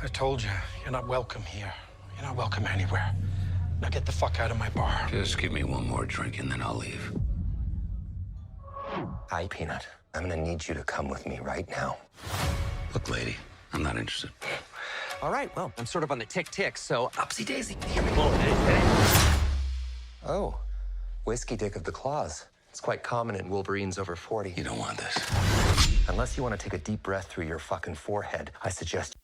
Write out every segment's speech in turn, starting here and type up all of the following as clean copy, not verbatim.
I told you, you're not welcome here. You're not welcome anywhere. Now get the fuck out of my bar. Just give me one more drink and then I'll leave. Hi, Peanut. I'm gonna need you to come with me right now. Look, lady, I'm not interested. All right, well, I'm sort of on the tick-tick, so upsy daisy. Here we go. Oh, whiskey dick of the claws. It's quite common in Wolverines over 40. You don't want this. Unless you want to take a deep breath through your fucking forehead, I suggest...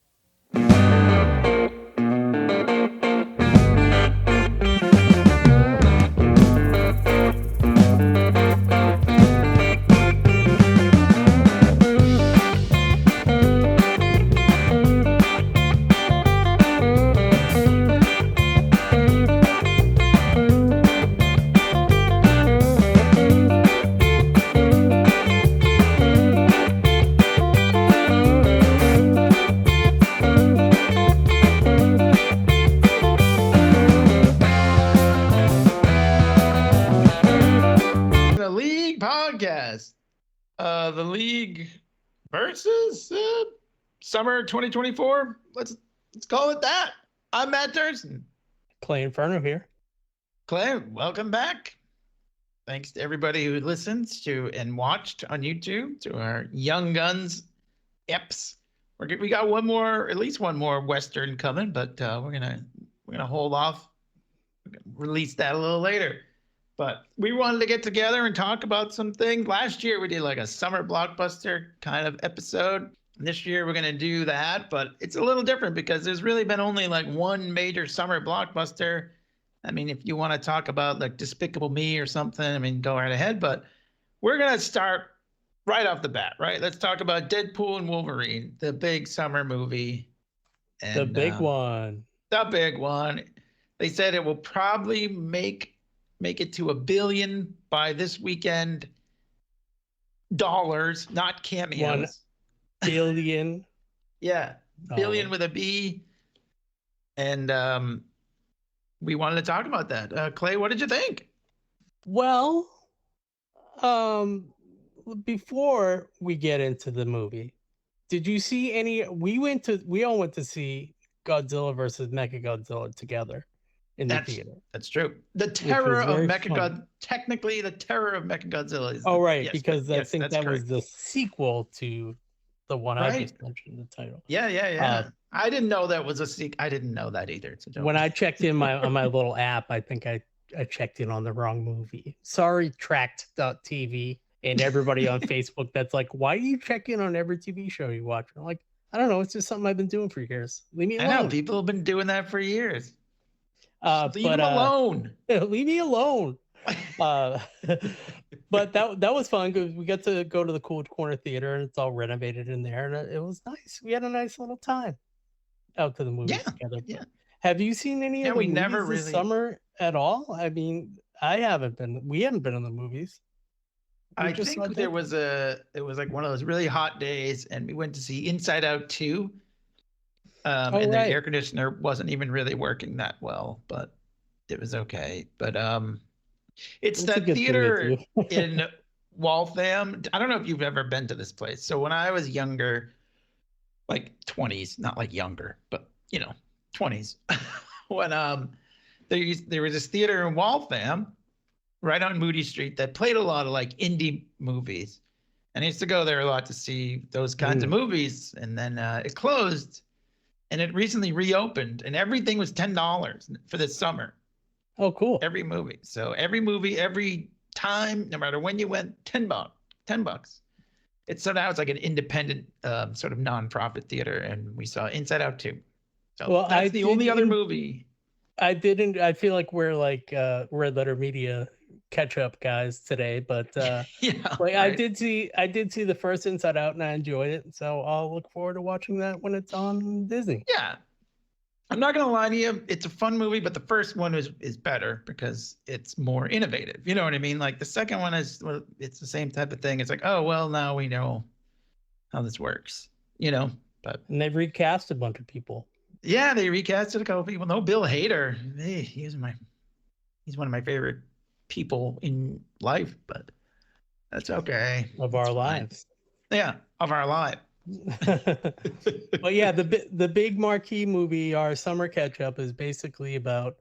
The League Podcast. The League versus Summer 2024. Let's call it that. I'm Matt Dursin. Clay and Ferno here. Clay, welcome back. Thanks to everybody who listens to and watched on YouTube, to our Young Guns eps. We got at least one more Western coming, but we're gonna hold off. We're gonna release that a little later. But we wanted to get together and talk about some things. Last year we did like a summer blockbuster kind of episode. This year we're gonna do that, but it's a little different because there's really been only like one major summer blockbuster. I mean, if you want to talk about like Despicable Me or something, I mean, go right ahead. But we're gonna start right off the bat, right? Let's talk about Deadpool and Wolverine, the big summer movie. And, The big one. The big one. They said it will probably make it to $1 billion by this weekend. Dollars, not cameos. 1 billion. Yeah, billion with a B. And we wanted to talk about that. Clay, what did you think? Well, before we get into the movie, did you see any? We all went to see Godzilla versus Mechagodzilla together in the theater. That's true. The terror of very Mechagodzilla. Technically, the terror of Mechagodzilla is. Oh, right, yes, because I think that was correct. the sequel to the one I Right. just mentioned, the title. Yeah. I didn't know that was a sequel. I didn't know that either. So don't- When I checked in on my little app, I think I checked in on the wrong movie. Sorry, Tracked.tv and everybody on Facebook that's like, why do you check in on every TV show you watch? I'm like, I don't know. It's just something I've been doing for years. Leave me alone. I know people have been doing that for years. Leave But them alone. leave me alone. But that was fun because we got to go to the Cool Corner Theater and it's all renovated in there, and it was nice. We had a nice little time out to the movies together. Yeah. Have you seen any of the we movies never this really- summer at all? I mean, we haven't been in the movies. I think it was like one of those really hot days, and we went to see Inside Out 2. And the right. air conditioner wasn't even really working that well, but it was okay. But it's It's a that good theater theater, too. in Waltham. I don't know if you've ever been to this place. So when I was younger, like 20s, not like younger, but 20s, when there was this theater in Waltham, right on Moody Street, that played a lot of like indie movies, and I used to go there a lot to see those kinds of movies. And then it closed, and it recently reopened, and everything was $10 for this summer. Oh, cool. Every movie. So every movie, every time, no matter when you went, $10. So now it's like an independent sort of nonprofit theater, and we saw Inside Out 2. So Well, that's the only other movie. I feel like we're like Red Letter Media catch up guys today, but Yeah, like I right. did see the first Inside Out and I enjoyed it, so I'll look forward to watching that when it's on Disney. Yeah. I'm not gonna lie to you, it's a fun movie, but the first one is better because it's more innovative. You know what I mean? Like the second one it's the same type of thing. It's like, oh well, now we know how this works. But And they've recast a bunch of people. yeah, they recasted a couple people. No, Bill Hader. Hey, he's one of my favorite people in life, but that's okay. Of our It's fine. lives. Yeah, of our life. But yeah, the big marquee movie, our summer catch up, is basically about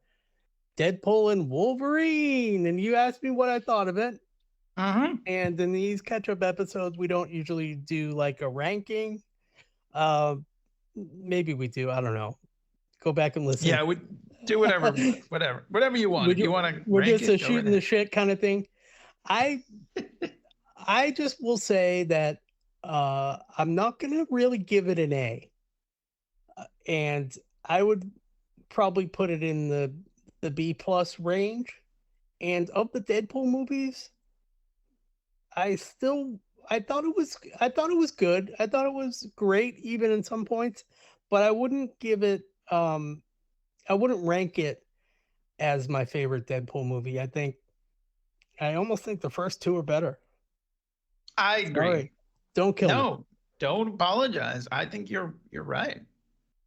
Deadpool and Wolverine. And you asked me what I thought of it. And in these catch up episodes, we don't usually do like a ranking. Maybe we do. I don't know. Go back and listen. Yeah, we do whatever you want. If you want to, we're rank just a it, go shooting ahead. the shit kind of thing. I just will say that I'm not gonna really give it an A, and I would probably put it in the B plus range. And of the Deadpool movies, I thought it was good. I thought it was great, even in some points, but I wouldn't give it. I wouldn't rank it as my favorite Deadpool movie. I almost think the first two are better. I agree. Sorry. Don't kill me. No, don't apologize. I think you're right.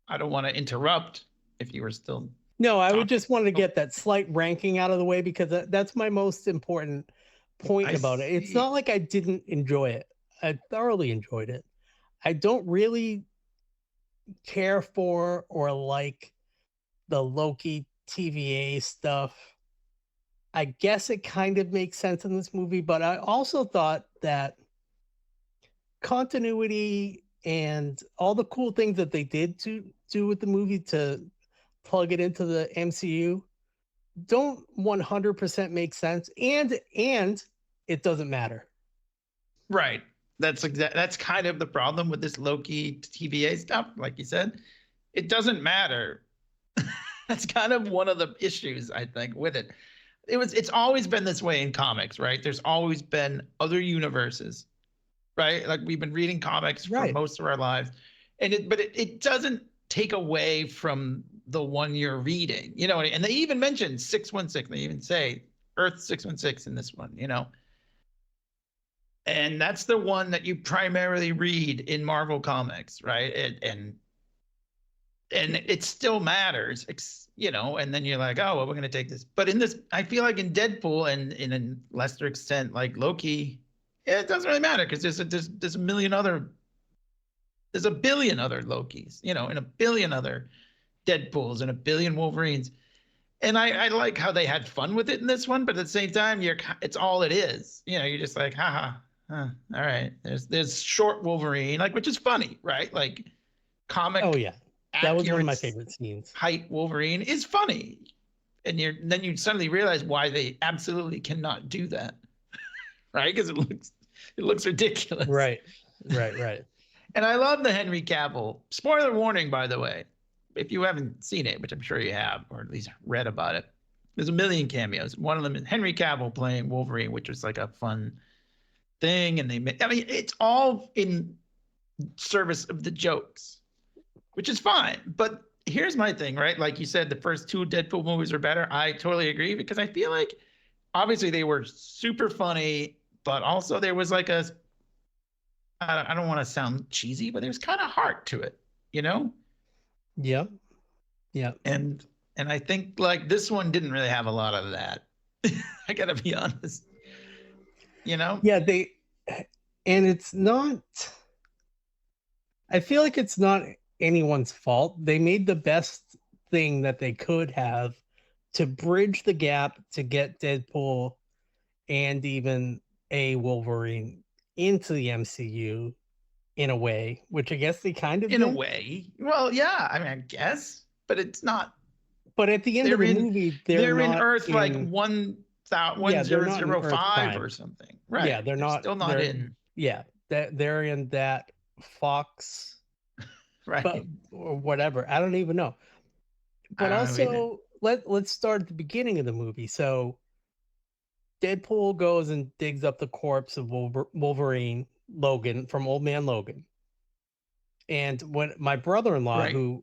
I don't want to interrupt if you were still. No, I would just want to get that slight ranking out of the way because that's my most important point about it. It's not like I didn't enjoy it. I thoroughly enjoyed it. I don't really care for or like the Loki TVA stuff. I guess it kind of makes sense in this movie, but I also thought that continuity and all the cool things that they did to do with the movie to plug it into the MCU don't 100% make sense, and it doesn't matter. Right. That's kind of the problem with this Loki TVA stuff. Like you said, it doesn't matter. That's kind of one of the issues, I think, with it. It's always been this way in comics, right? There's always been other universes, right? Like we've been reading comics for most of our lives, but it doesn't take away from the one you're reading, you know. And they even mentioned 616. They even say Earth 616 in this one, you know. And that's the one that you primarily read in Marvel Comics, right? And it still matters, you know. And then you're like, oh, well, we're going to take this. But in this, I feel like in Deadpool and in a lesser extent, like Loki, it doesn't really matter because there's a billion other Lokis, you know, and a billion other Deadpools and a billion Wolverines. And I like how they had fun with it in this one, but at the same time, it's all it is. You know, you're just like, all right. There's short Wolverine, like, which is funny, right? Like comic. Oh yeah, that was one of my favorite scenes. Height Wolverine is funny, and then you suddenly realize why they absolutely cannot do that, right? Because it looks ridiculous. Right. And I love the Henry Cavill. Spoiler warning, by the way, if you haven't seen it, which I'm sure you have, or at least read about it. There's a million cameos. One of them is Henry Cavill playing Wolverine, which was like a fun thing. And it's all in service of the jokes, which is fine. But here's my thing, right? Like you said, the first two Deadpool movies are better. I totally agree because I feel like obviously they were super funny, but also there was like I don't want to sound cheesy, but there's kind of heart to it, you know? Yeah. And I think like this one didn't really have a lot of that. I gotta be honest. You know? Yeah, and it's not. I feel like it's not anyone's fault. They made the best thing that they could have to bridge the gap to get Deadpool and even a Wolverine into the MCU in a way, which I guess they kind of in did. A way. Well, yeah, I mean, I guess, but it's not. But at the end of the movie, they're in not Earth like 1005 or something, right? Yeah, they're still not in. Yeah, they're in that Fox, right? But, or whatever. I don't even know. But also, let's start at the beginning of the movie. So Deadpool goes and digs up the corpse of Wolverine, Logan, from Old Man Logan. And when my brother-in-law, who,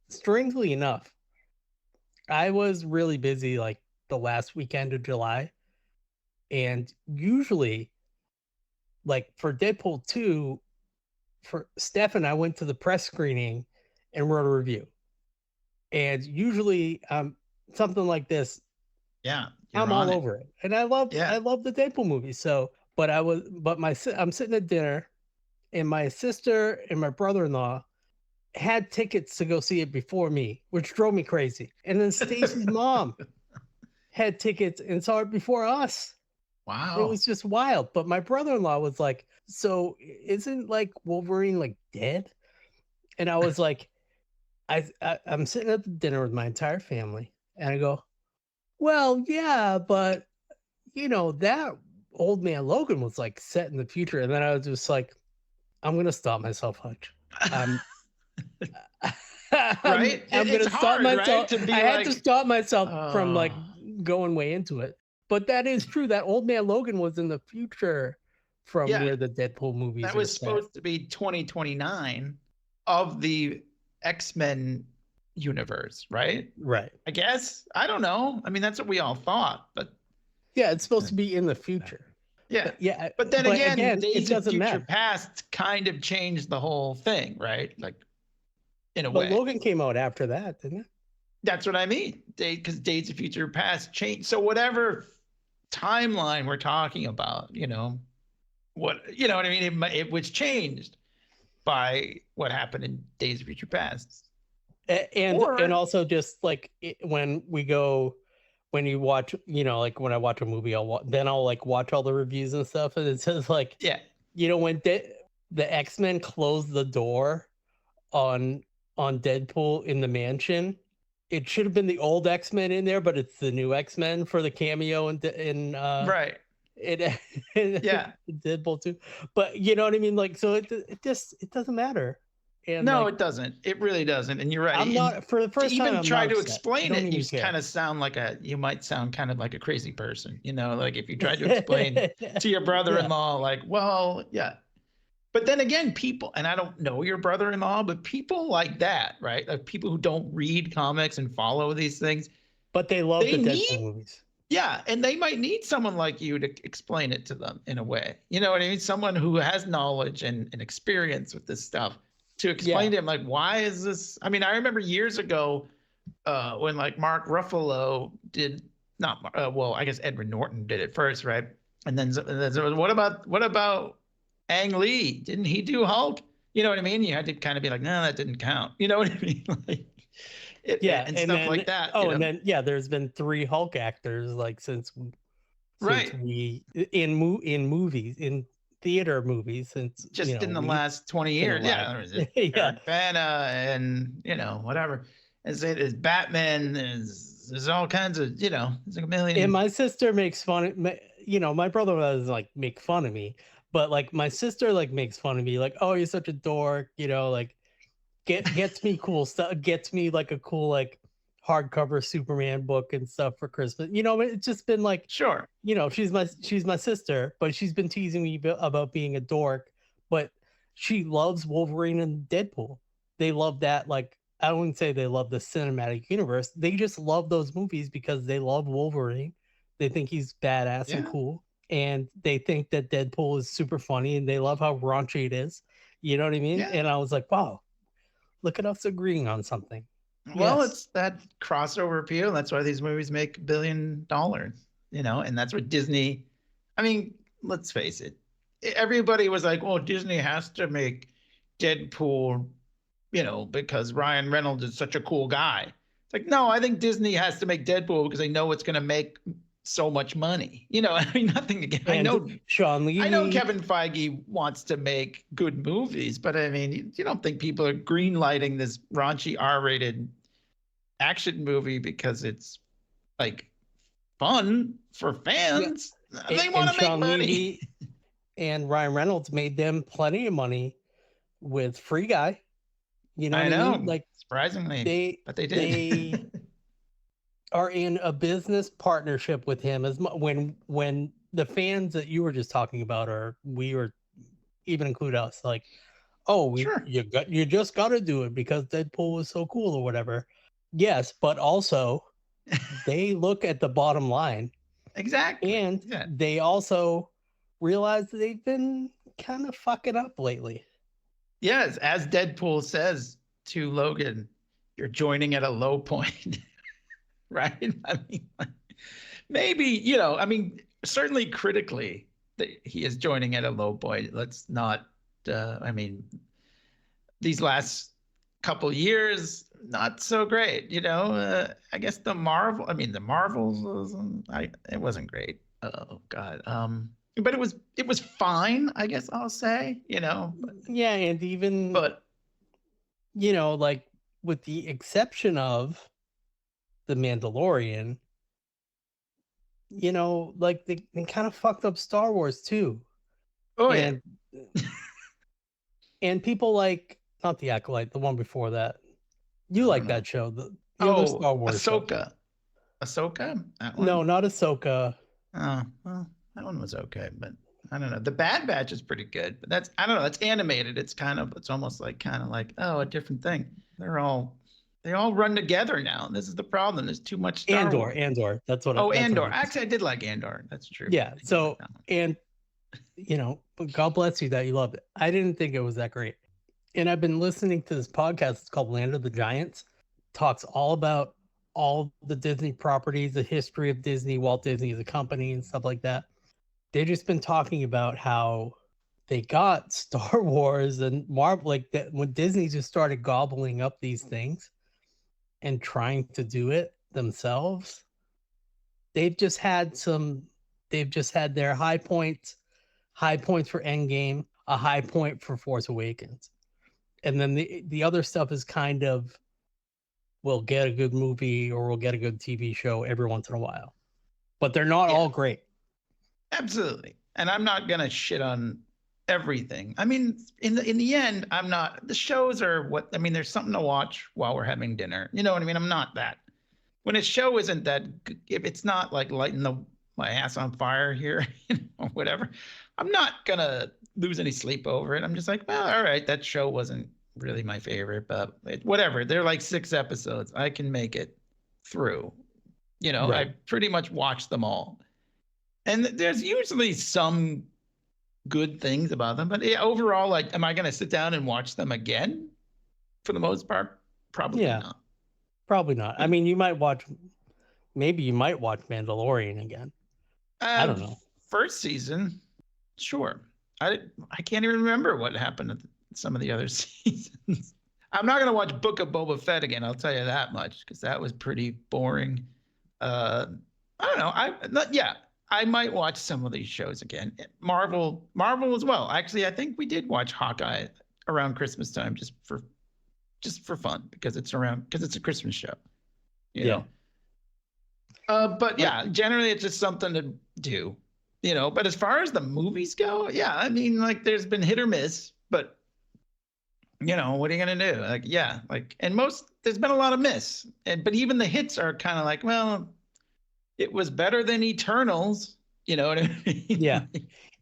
strangely enough, I was really busy like the last weekend of July. And usually, like for Deadpool 2, for Steph and I went to the press screening and wrote a review. And usually something like this, I'm all over it. And I love the Deadpool movie. So, I'm sitting at dinner and my sister and my brother-in-law had tickets to go see it before me, which drove me crazy. And then Stacy's mom had tickets and saw it before us. Wow. It was just wild. But my brother-in-law was like, so isn't like Wolverine like dead? And I was like, I'm sitting at the dinner with my entire family, and I go, well, yeah, but you know, that old man Logan was like set in the future. And then I was just like, I'm gonna stop myself, Hutch. Right? I'm gonna It's stop hard, right, myself. to be I had like, to stop myself from like "Oh." going way into it. But that is true. That old man Logan was in the future from Yeah. where the Deadpool movies That are was set. supposed to be 2029 of the X-Men universe, right? Right. I guess. I don't know. I mean, that's what we all thought, but Yeah, it's supposed to be in the future. yeah. But yeah. But then again, it Days of doesn't Future matter. Past kind of changed the whole thing, right? Like, in a But way. Logan came out after that, didn't it? That's what I mean. Because Days of Future Past changed. So whatever timeline we're talking about, you know what I mean? It was changed by what happened in Days of Future Past. And also just like when you watch, you know, like when I watch a movie, I'll like watch all the reviews and stuff, and it says like, Yeah, you know, when the X-Men closed the door on Deadpool in the mansion, it should have been the old X-Men in there, but it's the new X-Men for the cameo in right. yeah, Deadpool too. But you know what I mean? Like, so it doesn't matter. And no, like, it doesn't. It really doesn't. And you're right. I'm not for the first to time. even I'm try not to upset. explain I don't it. even You care. kind of sound like you might sound kind of like a crazy person. You know, like if you tried to explain to your brother-in-law, like, well, yeah. But then again, people, and I don't know your brother-in-law, but people like that, right? Like people who don't read comics and follow these things, But they love They the need- Deadpool movies. yeah, and they might need someone like you to explain it to them in a way. You know what I mean? Someone who has knowledge and experience with this stuff to explain to him, like, why is this? I mean, I remember years ago when like Mark Ruffalo did not, well, I guess Edward Norton did it first, right? And then what about Ang Lee? Didn't he do Hulk? You know what I mean? You had to kind of be like, no, that didn't count. You know what I mean? Like, and stuff then, like that. Oh, you and know? then there's been 3 Hulk actors like since Right. we in theater movies since Just you know, in the last 20 years. been Yeah. alive. There's Eric Bana and, you know, whatever. There's Batman. There's all kinds of, you know, there's like a million. And my sister makes fun of me, you know, my brother doesn't like make fun of me, but like my sister like makes fun of me, like, oh, you're such a dork, you know, like gets me cool stuff, gets me like a cool like hardcover Superman book and stuff for Christmas. You know, it's just been like, Sure. you know, she's my sister, but she's been teasing me about being a dork, but she loves Wolverine and Deadpool. They love that, like, I wouldn't say they love the cinematic universe. They just love those movies because they love Wolverine. They think he's badass and cool. And they think that Deadpool is super funny and they love how raunchy it is. You know what I mean? Yeah. And I was like, wow, look at us agreeing on something. Well, Yes. it's that crossover appeal. That's why these movies make $1 billion, you know, and that's what Disney, I mean, let's face it. Everybody was like, well, Disney has to make Deadpool, you know, because Ryan Reynolds is such a cool guy. It's like, no, I think Disney has to make Deadpool because they know it's going to make so much money. You know, I mean, nothing again. I know Sean Levy. I know Kevin Feige wants to make good movies, but I mean, you don't think people are greenlighting this raunchy R-rated action movie because it's like fun for fans? Yeah. They want to make money. Levy and Ryan Reynolds made them plenty of money with Free Guy. You know, I know. I mean? Like, surprisingly, but they did. They are in a business partnership with him as when the fans that you were just talking about even include us, like, oh, sure. you just got to do it because Deadpool was so cool or whatever. Yes, but also they look at the bottom line. Exactly. And they also realize that they've been kind of fucking up lately. Yes, as Deadpool says to Logan, you're joining at a low point. Right? I mean, maybe, you know, I mean, certainly critically, he is joining at a low point. Let's not I mean, these last couple years, not so great. I guess the Marvels. It wasn't great. Oh God. But it was fine. I guess I'll say. Yeah, and even But like with the exception of the Mandalorian, like they kind of fucked up Star Wars too. oh and and people like not the Acolyte, the one before that. You like that show, the other Star Wars show. Ahsoka. That one? No, not Ahsoka. Oh, well, that one was okay, but I don't know. The Bad Batch is pretty good, but I don't know. It's animated. It's almost like a different thing. They all run together now. This is the problem. There's too much Star Wars. Andor. That's what. Andor. Actually, I did like Andor. That's true. Yeah. So but God bless you that you loved it. I didn't think it was that great. And I've been listening to this podcast. It's called Land of the Giants. Talks all about all the Disney properties, the history of Disney, Walt Disney as a company and stuff like that. They've just been talking about how they got Star Wars and Marvel, like that when Disney just started gobbling up these things and trying to do it themselves. They've just had their high points for Endgame, a high point for Force Awakens. And then the other stuff is kind of, we'll get a good movie or we'll get a good TV show every once in a while. But they're not all great. Absolutely. And I'm not going to shit on everything. I mean, in the end, I'm not. The shows are there's something to watch while we're having dinner. You know what I mean? I'm not that. When a show isn't that, if it's not like lighting my ass on fire here, whatever, I'm not going to lose any sleep over it. I'm just like, well, all right, that show wasn't really my favorite, but whatever. They're like 6 episodes. I can make it through. Right. I pretty much watched them all. And there's usually some good things about them, but overall, like, am I going to sit down and watch them again? For the most part, probably not. Probably not. I mean, you might watch Mandalorian again. I don't know. First season, sure. I can't even remember what happened at some of the other seasons. I'm not going to watch Book of Boba Fett again. I'll tell you that much, because that was pretty boring. I don't know. I might watch some of these shows again. Marvel as well. Actually, I think we did watch Hawkeye around Christmas time just for fun, because it's a Christmas show. You know. But yeah, generally it's just something to do. But as far as the movies go, yeah, I mean, like, there's been hit or miss, but what are you gonna do? There's been a lot of miss, but even the hits are kind of like, well, it was better than Eternals. You know what I mean? Yeah.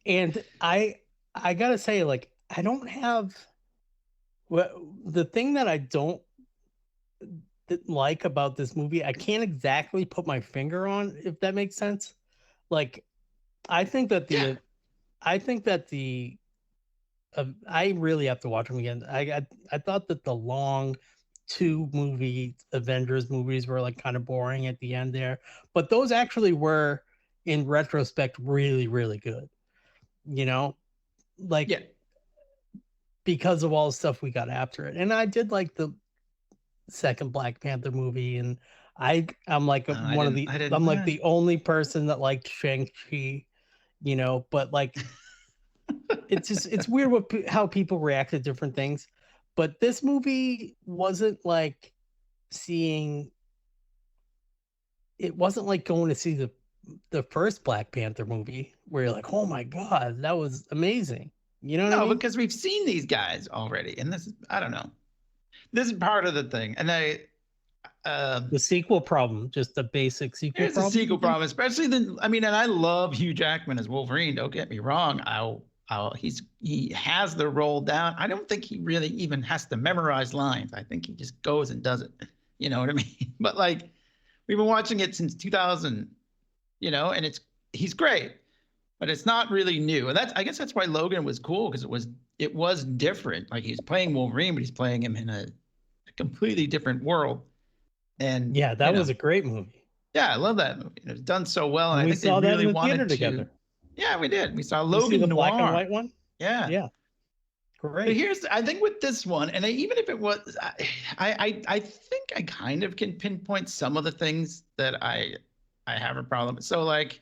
And I gotta say, like, I don't have the thing that I don't like about this movie. I can't exactly put my finger on, if that makes sense. Like, I think that I really have to watch them again. I thought that the long 2-movie Avengers movies were like kind of boring at the end there, but those actually were, in retrospect, really, really good. Because of all the stuff we got after it. And I did like the second Black Panther movie, and I'm like the only person that liked Shang-Chi, but like it's weird how people react to different things. But this movie wasn't like it wasn't like going to see the first Black Panther movie where you're like, oh my God, that was amazing. You know what I mean? Because we've seen these guys already, and I don't know. This is part of the thing, and the sequel problem, just the basic sequel problem. It's a sequel problem, especially and I love Hugh Jackman as Wolverine. Don't get me wrong. He has the role down. I don't think he really even has to memorize lines. I think he just goes and does it. You know what I mean? But like, we've been watching it since 2000, and he's great, but it's not really new. And I guess that's why Logan was cool, because it was different. Like, he's playing Wolverine, but he's playing him in a completely different world. And yeah, that was a great movie. Yeah, I love that movie. It was done so well, and I think saw they that really in the wanted theater to. Together. Yeah, we did. We saw Logan the Noir. black and white one. Yeah. Yeah. But Great. here's, I think with this one, and even if it was, I think I kind of can pinpoint some of the things that I have a problem with. So like,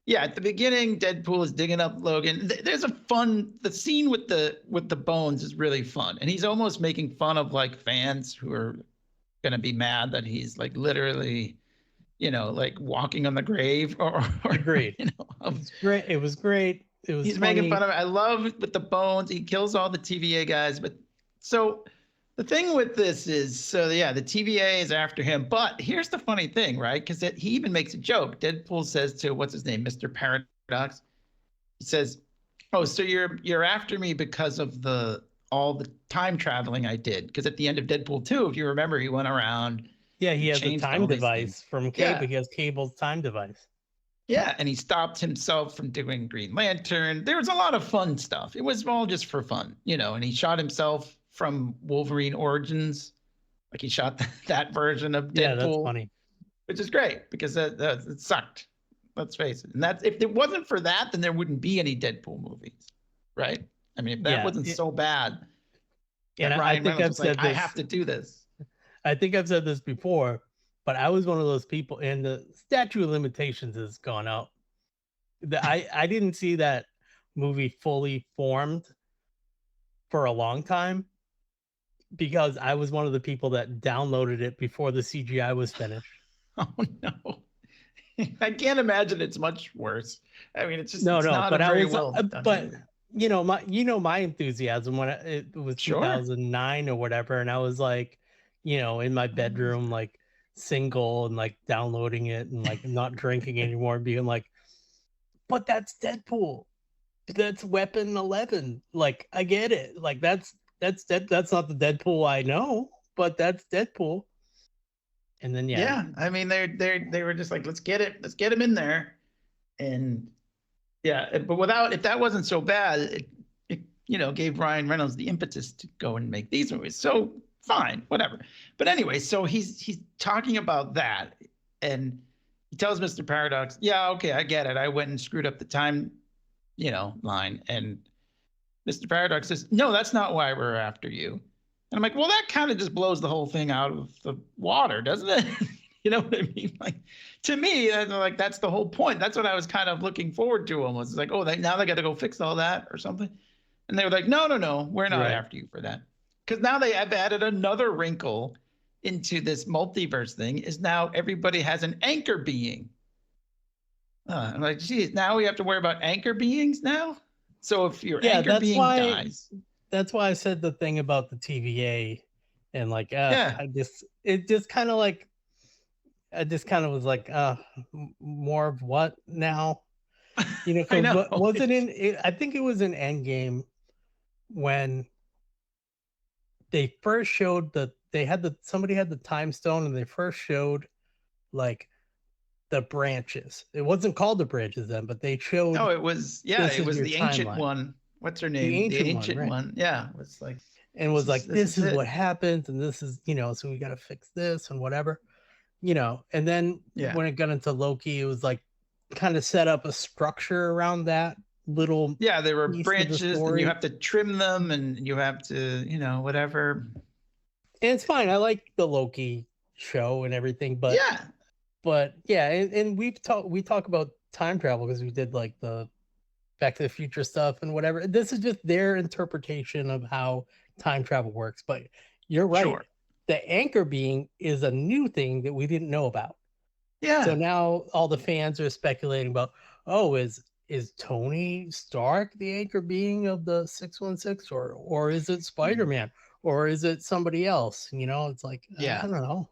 yeah, at the beginning, Deadpool is digging up Logan. There's the scene with the bones is really fun, and he's almost making fun of like fans who are gonna be mad that he's like literally, like walking on the grave or Agreed. It was great. It was great. It was he's funny. making fun of it. I love with the bones. He kills all the TVA guys. But so the thing with this is, so yeah, the TVA is after him. But here's the funny thing, right? Because he even makes a joke. Deadpool says to what's his name, Mr. Paradox. He says, "Oh, so you're after me because of all the time traveling I did?" Because at the end of Deadpool 2, if you remember, he went around. Yeah, he has a changed time all these device things. from Cable. Yeah. He has Cable's time device. Yeah, and he stopped himself from doing Green Lantern. There was a lot of fun stuff. It was all just for fun, and he shot himself from Wolverine Origins. Like he shot that version of Deadpool. Yeah, that's funny. Which is great because it sucked. Let's face it. And that's, if it wasn't for that, then there wouldn't be any Deadpool movies, right? I mean, if that wasn't so bad, and Ryan I think Reynolds I've was said I this. have to do this. I think I've said this before, but I was one of those people, and the statute of limitations has gone out. I didn't see that movie fully formed for a long time because I was one of the people that downloaded it before the CGI was finished. Oh no. I can't imagine it's much worse. I mean, it's just No, it's not but a I very was, well done but movie. my enthusiasm when it was Sure. 2009 or whatever, and I was like, in my bedroom, like single and like downloading it and like not drinking anymore, being like, but that's Deadpool. That's Weapon 11. Like, I get it. Like that's not the Deadpool I know, but that's Deadpool. And then yeah, I mean they were just like, let's get him in there, and yeah, but if that wasn't so bad, it gave Ryan Reynolds the impetus to go and make these movies. So fine, whatever. But anyway, so he's talking about that, and he tells Mr. Paradox, yeah, okay, I get it. I went and screwed up the time, line. And Mr. Paradox says, no, that's not why we're after you. And I'm like, well, that kind of just blows the whole thing out of the water, doesn't it? You know what I mean? Like, to me, like that's the whole point. That's what I was kind of looking forward to almost. It's like, oh, now they got to go fix all that or something. And they were like, no, we're not after you for that. Because now they have added another wrinkle into this multiverse thing, is now everybody has an anchor being. I'm like, geez, now we have to worry about anchor beings now? So if your anchor being dies. That's why I said the thing about the TVA and like, I just kind of was like, more of what now? I know. I think it was in Endgame when they first showed somebody had the time stone and they first showed like the branches. It wasn't called the branches then, but they showed. No, it was the ancient one. What's her name? The ancient one. Yeah, it was like, and was like, this is what happens, and this is so we got to fix this and whatever, And then when it got into Loki, it was like kind of set up a structure around that little. Yeah, there were branches, and you have to trim them, and you have to, whatever. And it's fine. I like the Loki show and everything, but and we talk about time travel because we did like the Back to the Future stuff and whatever. This is just their interpretation of how time travel works. But you're right. Sure. The anchor being is a new thing that we didn't know about. Yeah. So now all the fans are speculating about, is Tony Stark the anchor being of the 616, or is it Spider-Man, or is it somebody else? It's like, I don't know.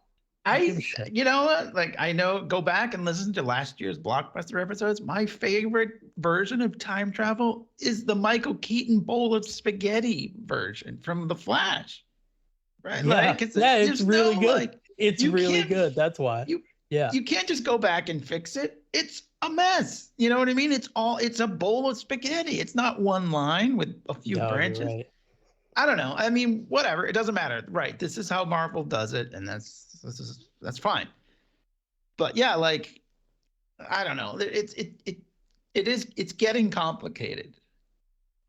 Go back and listen to last year's Blockbuster episodes. My favorite version of time travel is the Michael Keaton bowl of spaghetti version from The Flash. Right? Yeah, it's really good. It's really good. That's why. You can't just go back and fix it. It's a mess. You know what I mean? It's a bowl of spaghetti. It's not one line with a few branches. Right. I don't know. I mean, whatever. It doesn't matter. Right. This is how Marvel does it, and that's fine. But yeah, like, I don't know. It's getting complicated.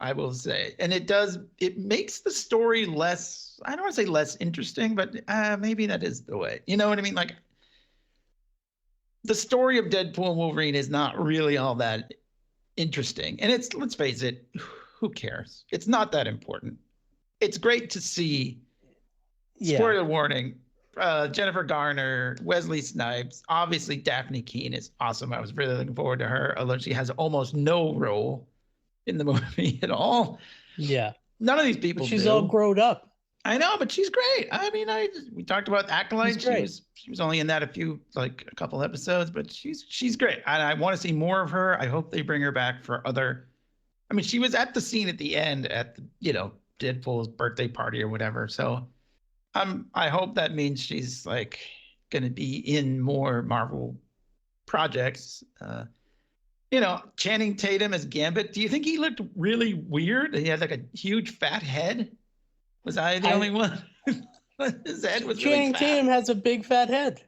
I will say. And it makes the story less, I don't want to say less interesting, but maybe that is the way. You know what I mean? Like, the story of Deadpool and Wolverine is not really all that interesting. And let's face it, who cares? It's not that important. It's great to see, spoiler warning, Jennifer Garner, Wesley Snipes, obviously Daphne Keane is awesome. I was really looking forward to her, although she has almost no role in the movie at all. Yeah. None of these people She's do. all grown up. I know, but she's great. I mean, we talked about Acolyte. She was only in that a couple episodes, but she's great. I want to see more of her. I hope they bring her back for other. I mean, she was at the scene at the end at the, Deadpool's birthday party or whatever. So, I hope that means she's like going to be in more Marvel projects. Channing Tatum as Gambit. Do you think he looked really weird? He had like a huge fat head. Was I the only one? His head was Channing really fat. Tatum has a big fat head.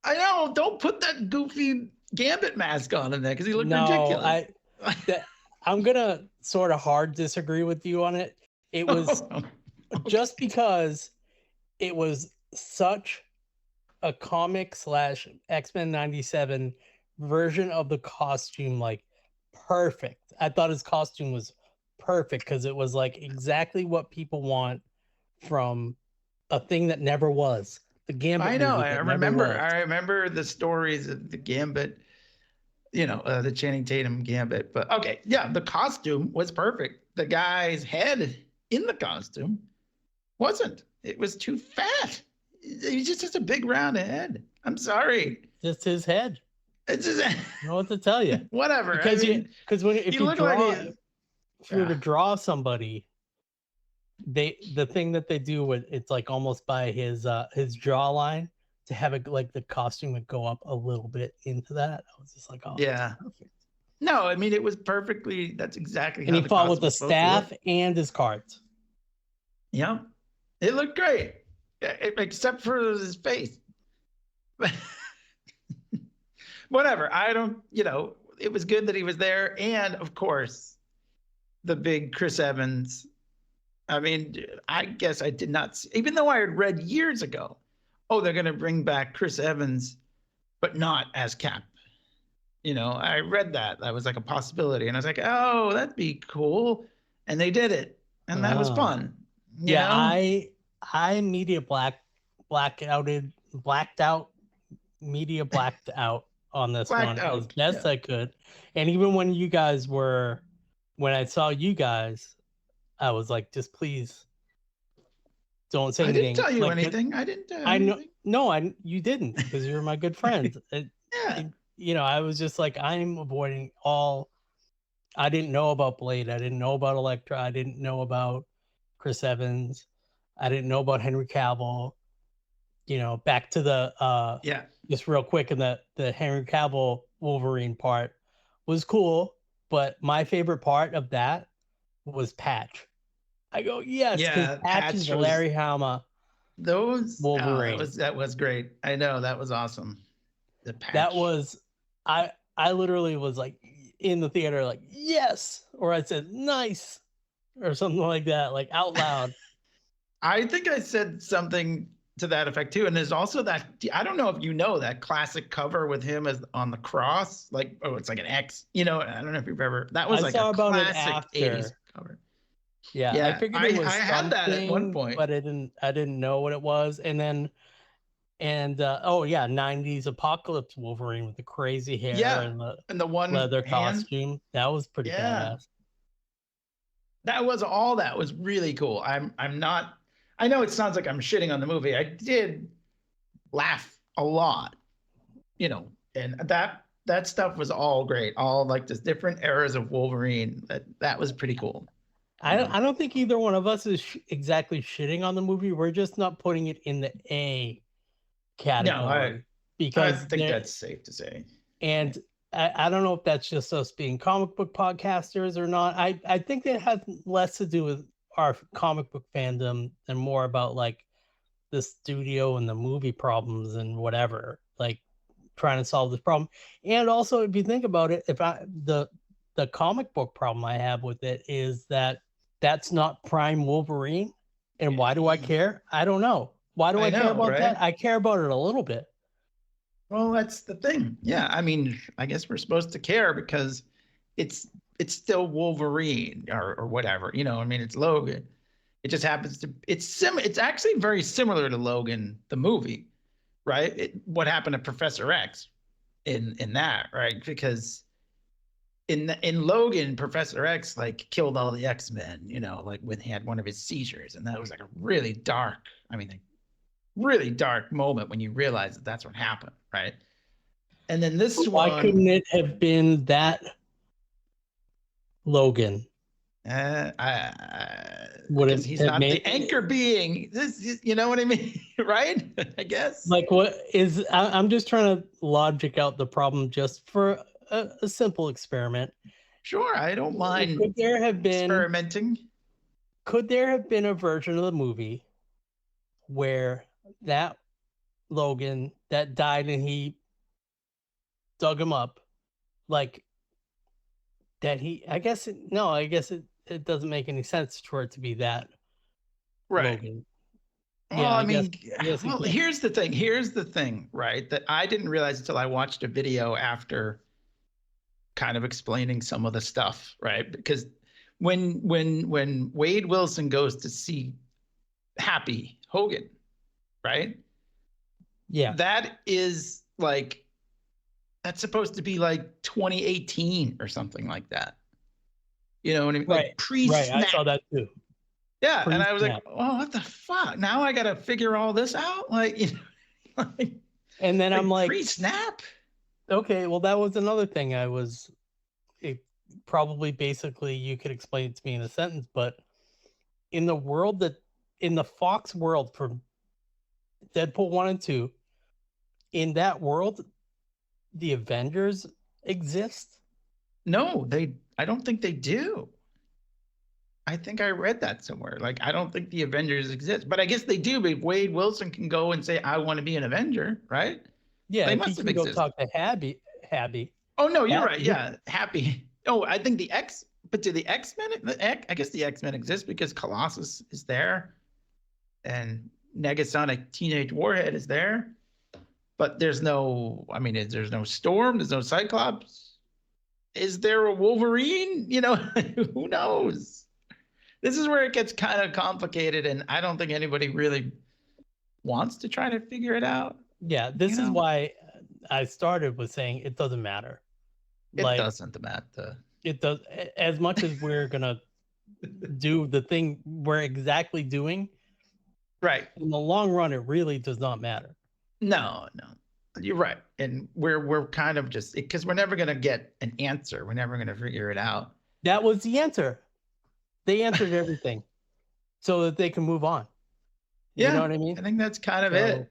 I know. Don't put that goofy Gambit mask on him there because he looked ridiculous. I'm gonna sort of hard disagree with you on it. It was just because it was such a comic / X-Men 97 version of the costume, like perfect. I thought his costume was perfect because it was like exactly what people want from a thing that never was. The Gambit. I know. I remember the stories of the Gambit, the Channing Tatum Gambit. But okay, yeah, the costume was perfect. The guy's head in the costume wasn't. It was too fat. He just has a big round head. I'm sorry. Just his head. It's just, I don't know what to tell you. Whatever. Because if you were to draw somebody, the thing that they do with it's like almost by his jawline to have it like the costume would go up a little bit into that. I was just like, oh yeah, perfect. No, I mean it was perfectly. That's exactly. And how he fought with the staff and his cards. Yeah, it looked great, except for his face. Whatever. I don't. It was good that he was there, and of course, the big Chris Evans. I mean, I guess I did not see, even though I had read years ago, they're going to bring back Chris Evans, but not as Cap. I read that. That was like a possibility. And I was like, oh, that'd be cool. And they did it. And that was fun. I blacked out on this one as best I could. And even when I saw you guys, I was like, just please don't say anything. I didn't tell you anything. I didn't. I know. No, you didn't because you're my good friend. I was just like, I'm avoiding all. I didn't know about Blade. I didn't know about Elektra. I didn't know about Chris Evans. I didn't know about Henry Cavill. Back to the just real quick, and the Henry Cavill Wolverine part was cool, but my favorite part of that was Patch. I go, yes, because Patch is Larry Hama. Those Wolverine. That was great. I know, that was awesome. The Patch. That was I literally was like in the theater, like, yes, or I said nice or something like that, like out loud. I think I said something to that effect too. And there's also that, I don't know if you know that classic cover with him as on the cross, like, it's like an X, I don't know if you've ever, that was like a classic 80s cover. Yeah, I figured it was I had that at one point, but I didn't know what it was. And then, 90s Apocalypse Wolverine with the crazy hair and the one leather costume. That was pretty badass. That was really cool. I know it sounds like I'm shitting on the movie. I did laugh a lot, and that stuff was all great. All like the different eras of Wolverine. That was pretty cool. I don't think either one of us is exactly shitting on the movie. We're just not putting it in the A category. Because I think that's safe to say. And I don't know if that's just us being comic book podcasters or not. I think that has less to do with our comic book fandom and more about like the studio and the movie problems and whatever, like trying to solve this problem. And also, if you think about it, the comic book problem I have with it is that that's not Prime Wolverine. And why do I care? I don't know. Why do I care know, about right? that? I care about it a little bit. Well, that's the thing. Yeah, I mean, I guess we're supposed to care because it's still Wolverine or whatever. You know, I mean, it's Logan. It just happens to it's actually very similar to Logan the movie, right? What happened to Professor X in that, right? Because in Logan, Professor X like killed all the X-Men, you know, like when he had one of his seizures, and that was like a really dark, I mean, like, really dark moment when you realize that that's what happened, right? And then this Why one, couldn't it have been that Logan? Would because it he's have not made the anchor being. This, you know what I mean, right? I guess. like what is? I'm just trying to logic out the problem just for a simple experiment. Sure, I don't mind Could there have been? experimenting. Could there have been a version of the movie where that Logan that died and he dug him up, like that I guess it doesn't make any sense for it to be that Right. Logan. Well, I mean, guess well, here's the thing, right? That I didn't realize until I watched a video after kind of explaining some of the stuff, right? Because when Wade Wilson goes to see Happy Hogan, right? Yeah. That is like, that's supposed to be like 2018 or something like that. You know what I mean? Right. Like pre-snap. Right. I saw that too. Yeah, and I was like, Pre-snap. "Oh, what the fuck? Now I got to figure all this out." Like, you know, like, And then I'm like, pre-snap. okay, well, that was another thing probably basically you could explain it to me in a sentence, but in the Fox world for Deadpool 1 and 2, in that world, the Avengers exist? No, I don't think they do. I think I read that somewhere. Like, I don't think the Avengers exist, but I guess they do. But Wade Wilson can go and say, "I want to be an Avenger," right? Yeah, They if must he have can go existed. talk to Happy. Oh no, you're right. Happy. Yeah, Happy. Oh, I think but do the X-Men? I guess the X-Men exist because Colossus is there, and Negasonic Teenage Warhead is there. But there's no. I mean, there's no Storm. There's no Cyclops. Is there a Wolverine? You know, who knows? This is where it gets kind of complicated, and I don't think anybody really wants to try to figure it out. Yeah, this is why I started with saying it doesn't matter. It doesn't matter. It does, as much as we're gonna do the thing we're exactly doing. Right. In the long run, it really does not matter. No, you're right, and we're kind of just because we're never gonna get an answer. We're never gonna figure it out. That was the answer. They answered everything, so that they can move on. You know what I mean? I think that's kind of it.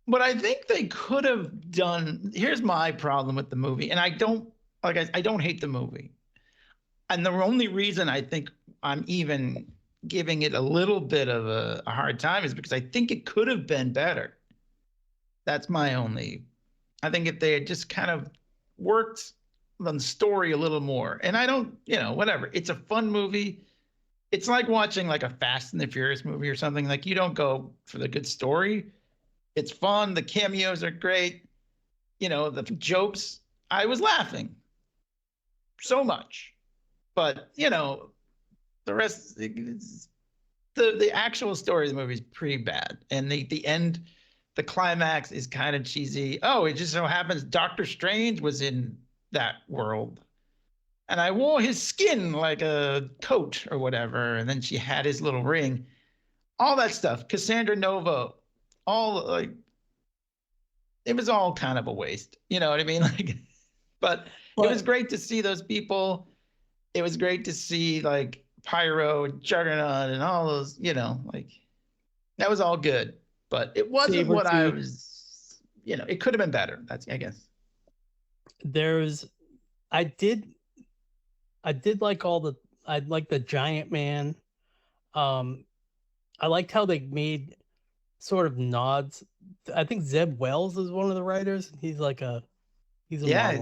But I think they could have done. Here's my problem with the movie, and I don't hate the movie, and the only reason I think I'm even giving it a little bit of a hard time is because I think it could have been better. That's my only. I think if they had just kind of worked on the story a little more, and I don't, whatever. It's a fun movie. It's like watching like a Fast and the Furious movie or something. Like, you don't go for the good story. It's fun. The cameos are great. The jokes. I was laughing so much, but the rest, the actual story of the movie is pretty bad, and the end. The climax is kind of cheesy. Oh, it just so happens Doctor Strange was in that world, and I wore his skin like a coat or whatever, and then she had his little ring. All that stuff. Cassandra Nova. All like, it was all kind of a waste. You know what I mean? Like, but it was great to see those people. It was great to see like Pyro and Juggernaut and all those, like, that was all good. But it wasn't what I was, it could have been better. That's, I guess. I did like I liked the Giant Man. I liked how they made sort of nods. I think Zeb Wells is one of the writers. He's a model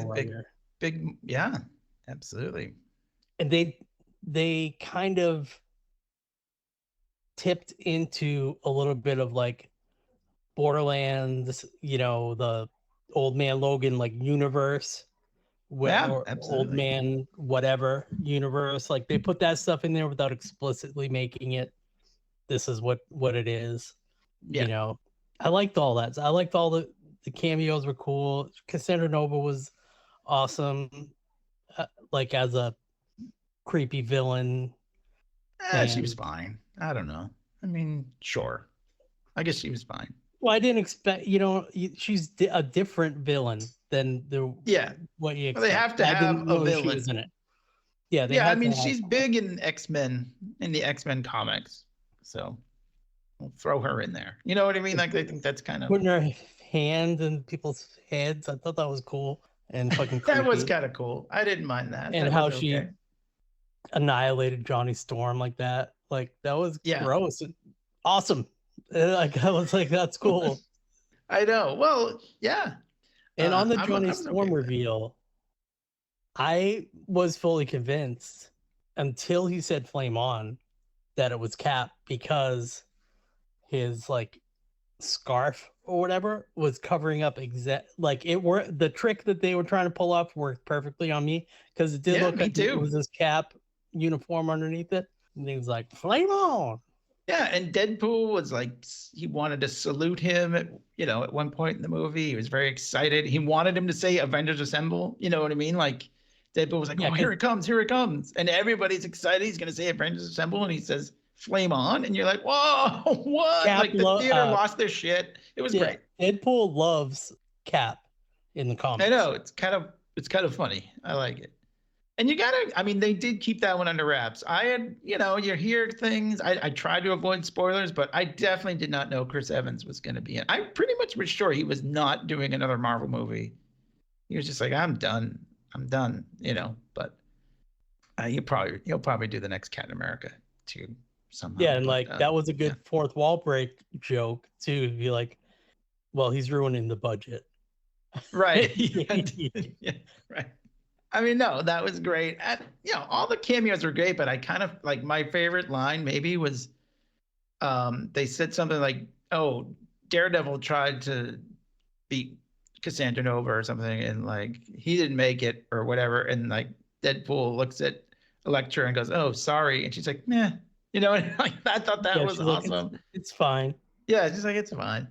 writer. Big, yeah. Absolutely. And they kind of tipped into a little bit of like Borderlands, the Old Man Logan like universe, Yeah, or Old absolutely. Man whatever universe. Like they put that stuff in there without explicitly making it. This is what it is. Yeah. I liked all that. I liked all the cameos were cool. Cassandra Nova was awesome, like as a creepy villain. She was And fine. I don't know. I mean, sure. I guess she was fine. well, I didn't expect. She's a different villain than Yeah. what you Well, they expect. have to I have didn't a know she was villain. in it. Yeah, they Yeah, I had to mean, have she's big in X-Men, in the X-Men comics. So we'll throw her in there. You know what I mean? Like, I think that's kind of putting her hand in people's heads. I thought that was cool and fucking that was creepy. kind of cool. I didn't mind that. And That how was she okay. annihilated Johnny Storm like that. Like that was Yeah. gross and awesome. Like I was like, that's cool. I know. Well, yeah. And on the I Johnny was Storm okay with it. reveal, I was fully convinced until he said "Flame On" that it was Cap, because his like scarf or whatever was covering up the trick that they were trying to pull off worked perfectly on me, because it did Yeah, look me like it too. was his Cap uniform underneath it, and he was like "Flame On." Yeah, and Deadpool was like, he wanted to salute him at one point in the movie. He was very excited. He wanted him to say Avengers Assemble. You know what I mean? Like Deadpool was like, Yeah, oh, here it comes, here it comes. And everybody's excited. He's going to say Avengers Assemble. And he says, Flame On. And you're like, whoa, what? Cap Like the theater lost their shit. It was great. Deadpool loves Cap in the comics. I know. It's kind of funny. I like it. And I mean, they did keep that one under wraps. I had, you hear things. I tried to avoid spoilers, but I definitely did not know Chris Evans was going to be in. I pretty much was sure he was not doing another Marvel movie. He was just like, I'm done, but he'll probably do the next Captain America too somehow. Yeah, and but, that was a good fourth wall break joke too. To be like, well, he's ruining the budget. Right. Yeah, right. I mean, no, that was great. All the cameos were great, but I kind of like, my favorite line maybe was, they said something like, "Oh, Daredevil tried to beat Cassandra Nova or something, and like he didn't make it or whatever." And like Deadpool looks at Elektra and goes, "Oh, sorry," and she's like, "Meh," and like I thought that was awesome. Like, it's fine. Yeah, she's like, it's fine.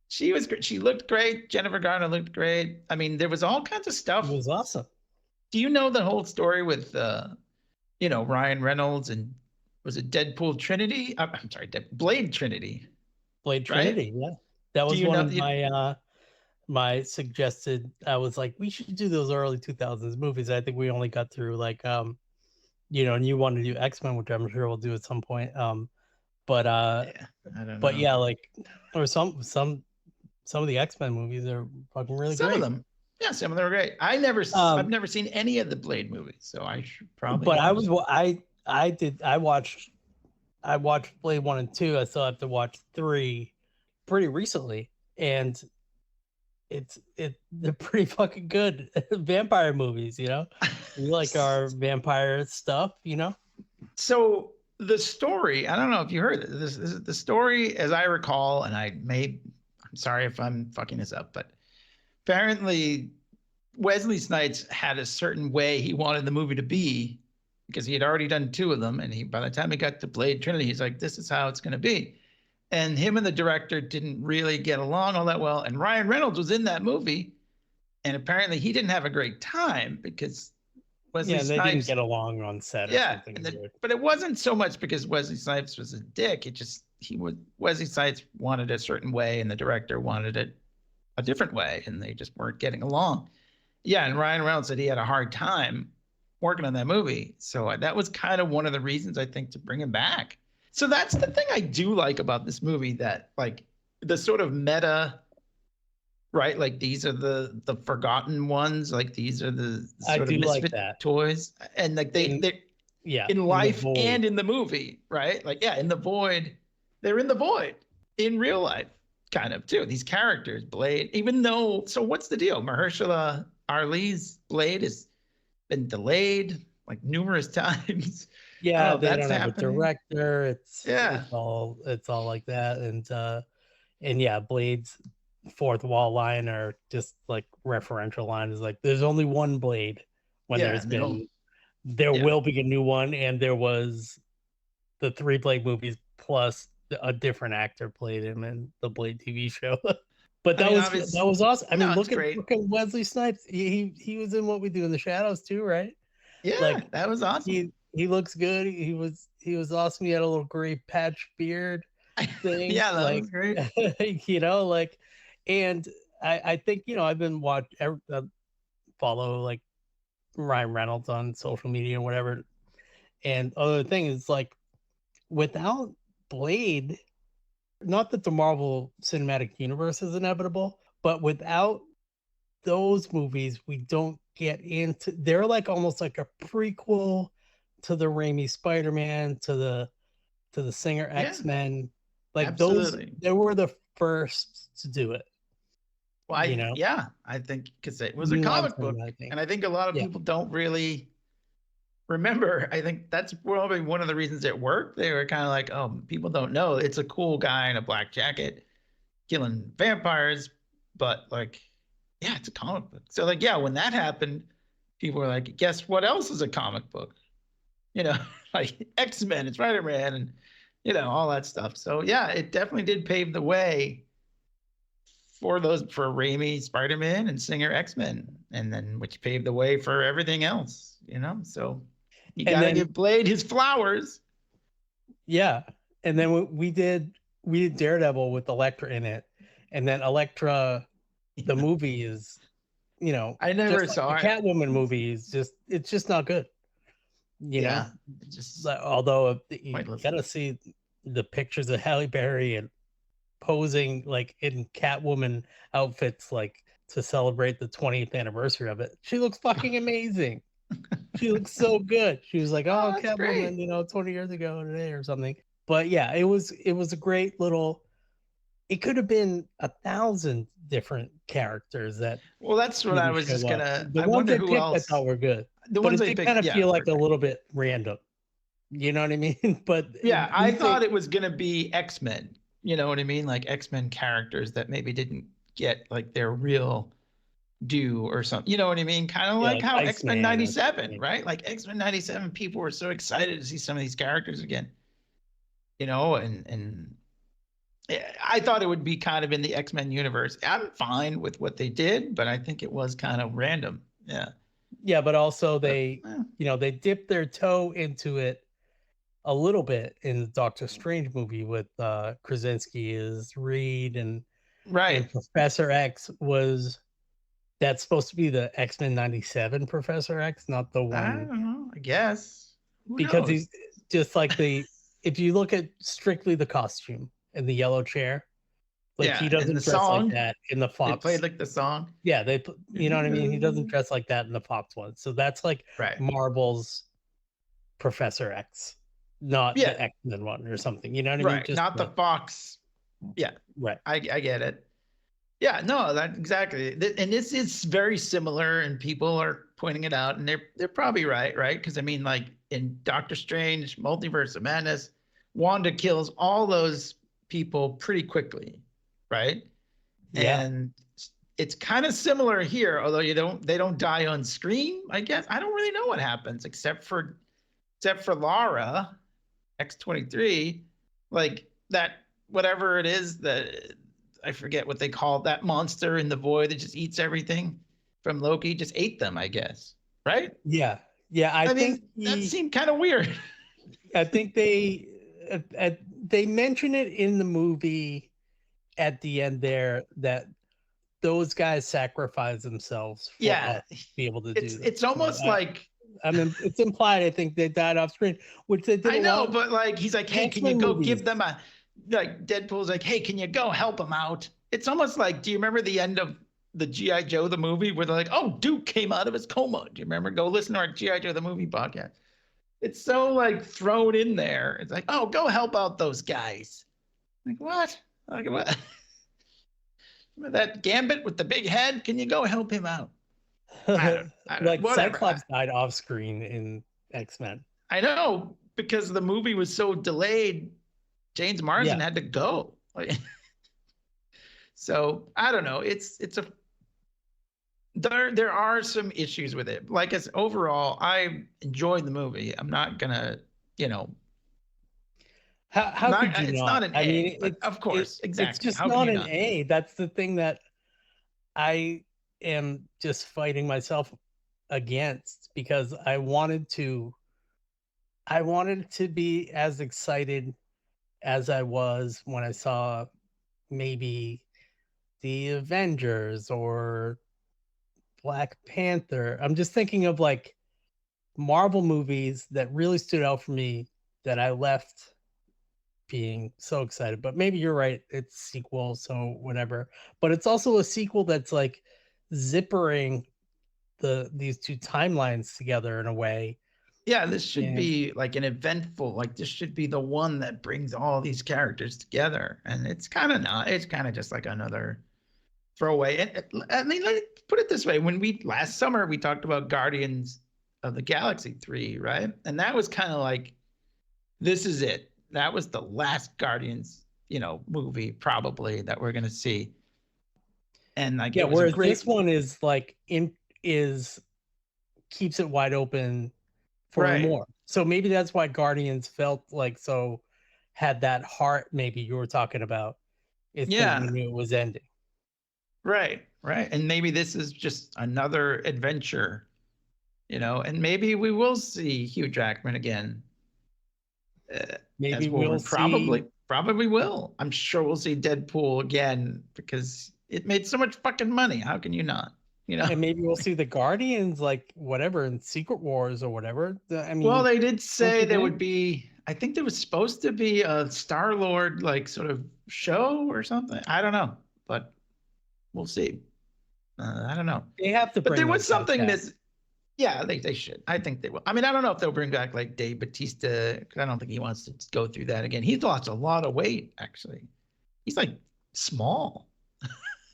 She was great. She looked great. Jennifer Garner looked great. I mean, there was all kinds of stuff. It was awesome. Do you know the whole story with Ryan Reynolds and was it Deadpool Trinity? I'm sorry, Blade Trinity. Blade Trinity, right? Yeah. That was one of my suggested. I was like, we should do those early 2000s movies. I think we only got through like and you want to do X-Men, which I'm sure we'll do at some point. But I don't know. But yeah, like, or some of the X-Men movies are fucking really some great. of them. Yeah, some of them are great. I've never seen any of the Blade movies, so I should probably. But I watched Blade 1 and 2. I still have to watch 3 pretty recently, and they're pretty fucking good vampire movies. We like our vampire stuff. So the story, I don't know if you heard this. This is the story, as I recall, and I'm sorry if I'm fucking this up, but apparently Wesley Snipes had a certain way he wanted the movie to be, because he had already done 2 of them, and by the time he got to Blade Trinity, he's like, this is how it's going to be. And him and the director didn't really get along all that well. And Ryan Reynolds was in that movie, and apparently he didn't have a great time because Wesley Snipes, they didn't get along on set. But it wasn't so much because Wesley Snipes was a dick. Wesley Snipes wanted a certain way, and the director wanted it a different way, and they just weren't getting along. Yeah, and Ryan Reynolds said he had a hard time working on that movie. So that was kind of one of the reasons, I think, to bring him back. So that's the thing I do like about this movie, that like the sort of meta, right? Like these are the forgotten ones. Like these are the sort of misfit toys, and like they're in life and in the movie, right? Like in the void, they're in the void in real life, kind of too. These characters, Blade, even though. So what's the deal? Mahershala Ali's Blade is been delayed like numerous times. I Yeah, don't know they if don't that's have a happening. director. Yeah. It's all like that, and yeah, Blade's fourth wall line or just like referential line is like there's only one Blade when Yeah. And there yeah. will be a new one, and there was the 3 Blade movies plus a different actor played him in the Blade TV show. But I that mean, was obviously, that was awesome. I no, mean, it's look at great. Wesley Snipes. He was in What We Do in the Shadows too, right? Yeah, Like that was awesome. he looks good. He was awesome. He had a little gray patch beard thing, Yeah, that like was great. like, and I think I've been follow like Ryan Reynolds on social media and whatever, and other thing is like without Blade, not that the Marvel Cinematic Universe is inevitable, but without those movies, we don't get into. They're like almost like a prequel to the Raimi Spider-Man, to the Singer Yeah, X-Men. Like those, absolutely. they were the first to do it. Well, I think because it was a comic book, and I think a lot of people don't really remember. I think that's probably one of the reasons it worked. They were kind of like, oh, people don't know it's a cool guy in a black jacket killing vampires, but like, yeah, it's a comic book. So like, yeah, when that happened, people were like, guess what else is a comic book? Like X-Men, it's Spider-Man, and all that stuff. So yeah, it definitely did pave the way for Raimi Spider-Man and Singer X-Men, and then which paved the way for everything else. So you got to give Blade his flowers. Yeah, and then we did Daredevil with Elektra in it, and then Elektra, the movie is, I never saw it. The Catwoman movie is it's just not good. Just although you gotta see the pictures of Halle Berry and posing like in Catwoman outfits, like to celebrate the 20th anniversary of it. She looks fucking amazing. She looks so good. She was like, "Oh, Catwoman," great. 20 years ago today or something. But yeah, it was a great little. It could have been 1,000 different characters that. Well, that's what I was just gonna. The ones they picked, I thought were good. The ones they kind of feel like a little bit random. You know what I mean? But yeah, I thought it was gonna be X-Men. You know what I mean? Like X-Men characters that maybe didn't get like their real due or something. You know what I mean? Kind of like how X-Men 97, right? Like X-Men 97, people were so excited to see some of these characters again. And I thought it would be kind of in the X-Men universe. I'm fine with what they did, but I think it was kind of random. Yeah. Yeah, but also they dipped their toe into it a little bit in the Doctor Strange movie with Krasinski as Reed, and Professor X that's supposed to be the X-Men 97 Professor X, not the one. I don't know, I guess. Because he's just like if you look at strictly the costume and the yellow chair, like he doesn't dress like that in the Fox. They played like the song. Yeah, you know what I mean? He doesn't dress like that in the Fox one. So that's like Marvel's Professor X, not the X-Men one or something. You know what I mean? Just not the Fox. Yeah. Right. I get it. Yeah, no, that exactly. And this is very similar, and people are pointing it out, and they're probably right? Because I mean, like in Doctor Strange, Multiverse of Madness, Wanda kills all those people pretty quickly, right? Yeah. And it's kind of similar here, although they don't die on screen, I guess. I don't really know what happens except for Lara, X-23, like that, whatever it is, that I forget what they call that monster in the void that just eats everything from Loki, just ate them, I guess. Right? Yeah. Yeah. I think that seemed kind of weird. I think they mention it in the movie at the end there that those guys sacrifice themselves for us to be able to do this. It's almost like, I mean, it's implied, I think they died off screen, which they did. I know, but like, he's like, hey, can you go give them like Deadpool's like, hey, can you go help them out? It's almost like, do you remember the end of the G.I. Joe, the movie, where they're like, oh, Duke came out of his coma. Do you remember? Go listen to our G.I. Joe, the movie podcast. It's so like thrown in there. It's like, oh, go help out those guys. Like, what? Like, what? Remember that Gambit with the big head? Can you go help him out? I don't Like whatever. Cyclops died off screen in X-Men. I know, because the movie was so delayed, James Marsden Yeah. had to go. Like, so I don't know. There are some issues with it. Like, as overall, I enjoyed the movie. I'm not gonna, you know, How could you it's not? not an I A, mean, but of course, exactly. It's just How can not you an not? A. That's the thing that I am just fighting myself against, because I wanted to be as excited as I was when I saw maybe the Avengers or Black Panther. I'm just thinking of like Marvel movies that really stood out for me that I left being so excited. But maybe you're right, it's sequel, so whatever. But it's also a sequel that's like zippering these two timelines together in a way. Yeah, this should And be like an eventful, like this should be the one that brings all these characters together. And it's kind of not. It's kind of just like another throwaway. And I mean, let's put it this way: when last summer we talked about Guardians of the Galaxy 3, right? And that was kind of like, this is it. That was the last Guardians, movie probably that we're gonna see. And like, yeah, it was a whereas great. this one is like keeps it wide open for Right. more. So maybe that's why Guardians felt like so had that heart. Maybe you were talking about. It's because we knew it was ending. Right. And maybe this is just another adventure, and maybe we will see Hugh Jackman again. Maybe we'll probably will. I'm sure we'll see Deadpool again because it made so much fucking money. How can you not? And maybe we'll see the Guardians, like whatever, in Secret Wars or whatever. I mean, well, they did say there would be. I think there was supposed to be a Star-Lord like sort of show or something. I don't know, but we'll see. I don't know. They have to. But there was something that. Yeah, they should. I think they will. I mean, I don't know if they'll bring back like Dave Bautista, because I don't think he wants to go through that again. He's lost a lot of weight, actually. He's like small.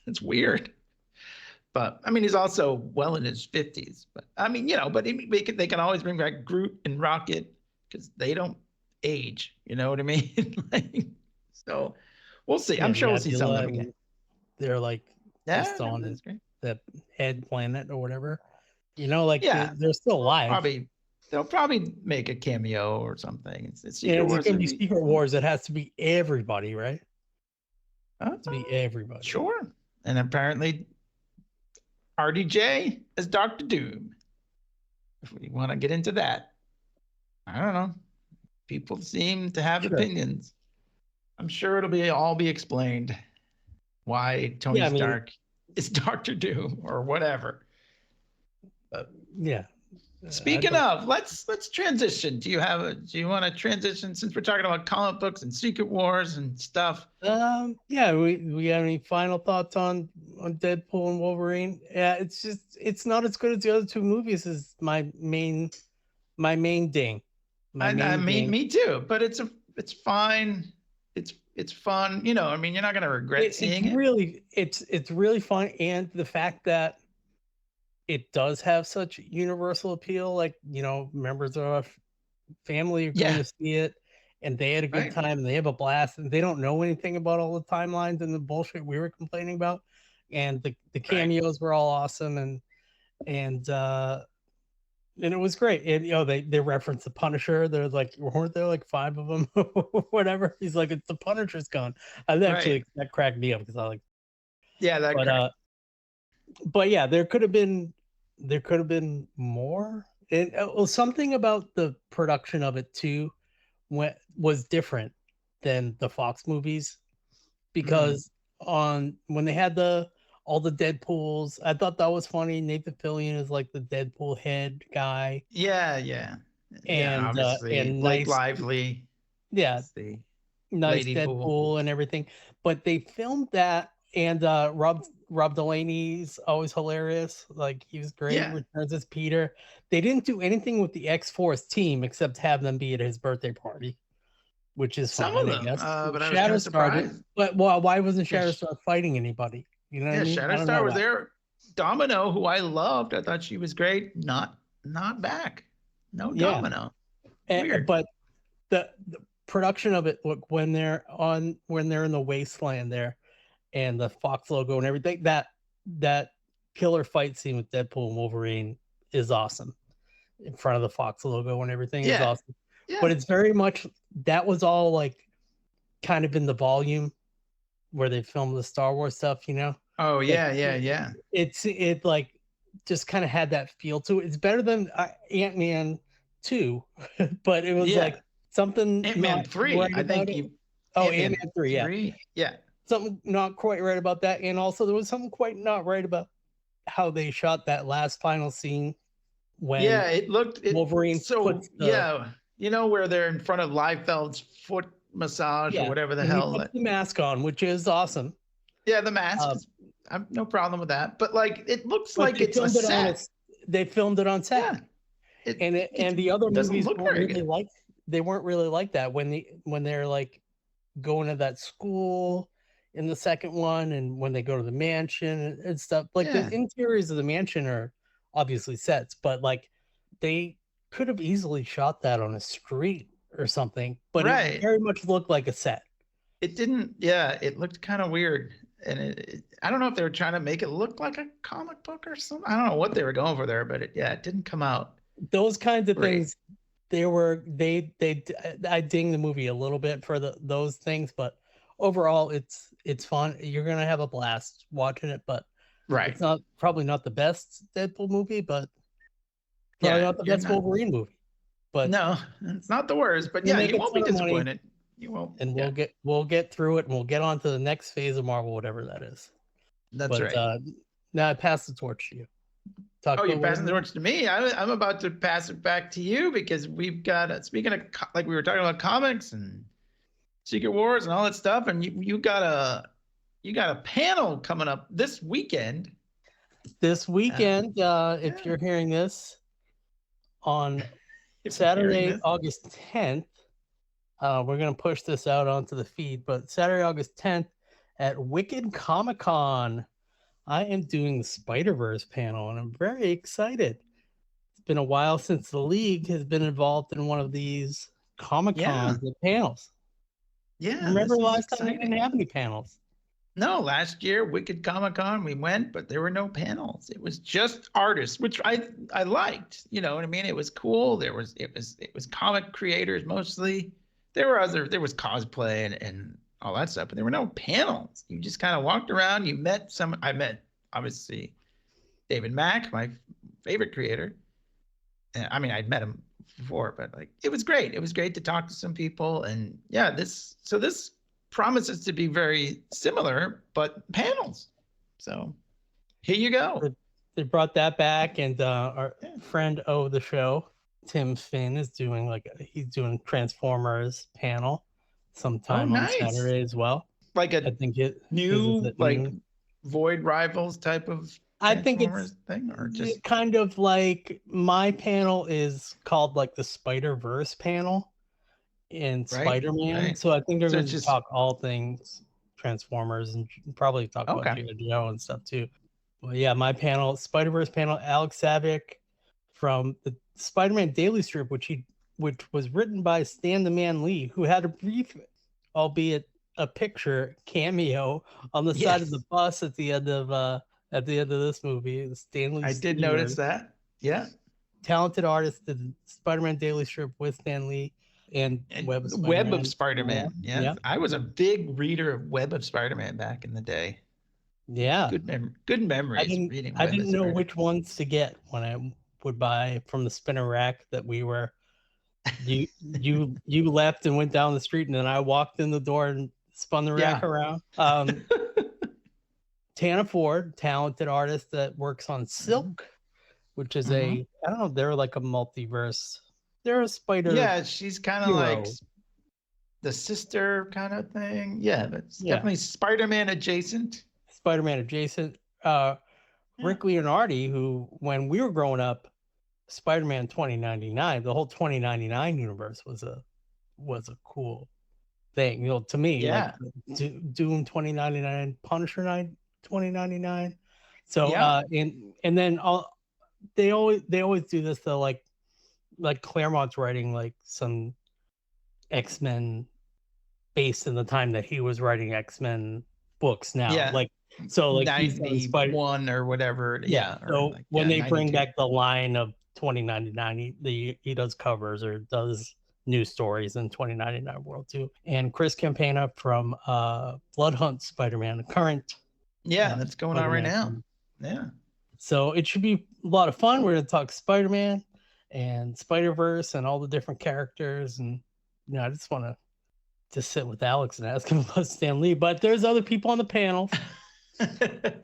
It's weird. But I mean, he's also well in his 50s. But I mean, but they can always bring back Groot and Rocket because they don't age. You know what I mean? So we'll see. Yeah, I'm sure we'll see some of them again. They're like just on the head planet or whatever. They're still alive. They'll probably make a cameo or something. It's going to be Secret Wars. It has to be everybody, right? To be everybody. Sure. And apparently RDJ as Dr. Doom. If we want to get into that. I don't know. People seem to have opinions. I'm sure it'll all be explained why Tony Stark is Dr. Doom or whatever. Yeah. Speaking of, let's transition. Do you want to transition, since we're talking about comic books and Secret Wars and stuff? Yeah, we have any final thoughts on Deadpool and Wolverine? Yeah, it's not as good as the other two movies. Is my main ding. Me too. But it's fine. It's fun. I mean, you're not gonna regret seeing it. It's really fun, and the fact that it does have such universal appeal, like, members of our family are going to see it and they had a good time and they have a blast and they don't know anything about all the timelines and the bullshit we were complaining about. And the cameos were all awesome and it was great. And, they referenced the Punisher. They're like, weren't there like 5 of them? Whatever. He's like, it's the Punisher's gun. That cracked me up because I like, but yeah, there could have been more. And something about the production of it too was different than the Fox movies, because when they had all the Deadpools, I thought that was funny. Nathan Fillion is like the Deadpool head guy. Yeah. And and Blake Lively. Yeah. Nice Lady Deadpool Pool. and everything. But they filmed that, and Rob Delaney's always hilarious. Like, he was great. Yeah. Returns as Peter. They didn't do anything with the X-Force team except have them be at his birthday party, which is Some fine, of them, I guess. but I was kind of surprised. But why wasn't Shatterstar fighting anybody? You know what I mean? Shatterstar was there. Domino, who I loved, I thought she was great. Not back. No Yeah. Domino. And, but the production of it, look, when they're in the wasteland there, and the Fox logo and everything, that killer fight scene with Deadpool and Wolverine is awesome. In front of the Fox logo and everything is awesome. Yeah. But it's very much, that was all like kind of in the volume where they filmed the Star Wars stuff, you know? Oh yeah. It like just kind of had that feel to it. It's better than Ant-Man 2, but it was like something Ant-Man 3. Right, I think Ant-Man 3, yeah. 3. Yeah. Something not quite right about that, and also there was something quite not right about how they shot that last final scene when it looked Wolverine so you know, where they're in front of Liefeld's foot massage or whatever the hell. He puts the mask on, which is awesome. Yeah, the mask. I've no problem with that. But like, it looks like it's a set. They filmed it on set. Yeah. And the other movies weren't really like that when they're like going to that school in the second one, and when they go to the mansion and stuff. Like the interiors of the mansion are obviously sets, but like they could have easily shot that on a street or something, but it very much looked like a set. It didn't. Yeah, it looked kind of weird, and I don't know if they were trying to make it look like a comic book or something. I don't know what they were going for there, but it didn't come out. Those kinds of things, I ding the movie a little bit for those things, but overall it's fun. You're gonna have a blast watching it, but it's probably not the best Deadpool movie, but probably not the best Wolverine movie. But no, it's not the worst. But you won't be disappointed. You won't. And we'll get through it, and we'll get on to the next phase of Marvel, whatever that is. That's right. Now I pass the torch to you. You're passing the torch to me. I'm about to pass it back to you, because we've got speaking of, like we were talking about, comics and Secret Wars and all that stuff, and you got a panel coming up this weekend. If you're hearing this on Saturday, August 10th, we're going to push this out onto the feed, but Saturday, August 10th at Wicked Comic-Con, I am doing the Spider-Verse panel, and I'm very excited. It's been a while since the League has been involved in one of these Comic-Cons panels. Yeah. Remember last time we didn't have any panels? No, last year, Wicked Comic-Con, we went, but there were no panels. It was just artists, which I liked. You know what I mean? It was cool. It was comic creators mostly. There was cosplay and all that stuff, but there were no panels. You just kind of walked around. I met obviously David Mack, my favorite creator. I mean, I'd met him before, but like, it was great. It was great to talk to some people, and this promises to be very similar, but panels. So here you go. They brought that back, and our friend of the show, Tim Finn, is doing he's doing Transformers panel sometime on Saturday as well. Like I think new Void Rivals type of Transformers thing, or just kind of like my panel is called like the Spider-Verse panel in Spider-Man. Right. So I think they're going to talk all things Transformers and probably talk about G.I. Joe and stuff too. Well, yeah, my panel, Spider-Verse panel, Alex Savick from the Spider-Man Daily Strip, which was written by Stan the Man Lee, who had a brief, albeit a picture cameo on the side of the bus at the end of this movie. Stan Lee. I did notice that. Yeah. Talented artist did Spider-Man Daily Strip with Stan Lee and Web of Spider-Man. Yeah. I was a big reader of Web of Spider-Man back in the day. Yeah. Good memories reading Web. I didn't know which ones to get when I would buy from the spinner rack that we were. You left and went down the street, and then I walked in the door and spun the rack around. Tana Ford, talented artist that works on Silk, which is I don't know, they're like a multiverse. They're a spider. Yeah, she's kind of like the sister kind of thing. Yeah, that's definitely Spider-Man adjacent. Rick Leonardi, who when we were growing up, Spider-Man 2099, the whole 2099 universe was a cool thing, to me. Like Doom 2099, Punisher 2099, So Yeah. and then they always do this though, like Claremont's writing like some X-Men based in the time that he was writing X-Men books now. Yeah. Like so like he's done Spider 91 or whatever. Yeah. Or So like, when yeah, they bring 92. back the line of 2099, he does covers or does new stories in 2099 world too. And Chris Campana from Blood Hunt Spider-Man, the current Yeah, that's going on right Spider-Man now. film. Yeah. So it should be a lot of fun. We're going to talk Spider-Man and Spider-Verse and all the different characters. And I just want to just sit with Alex and ask him about Stan Lee. But there's other people on the panel.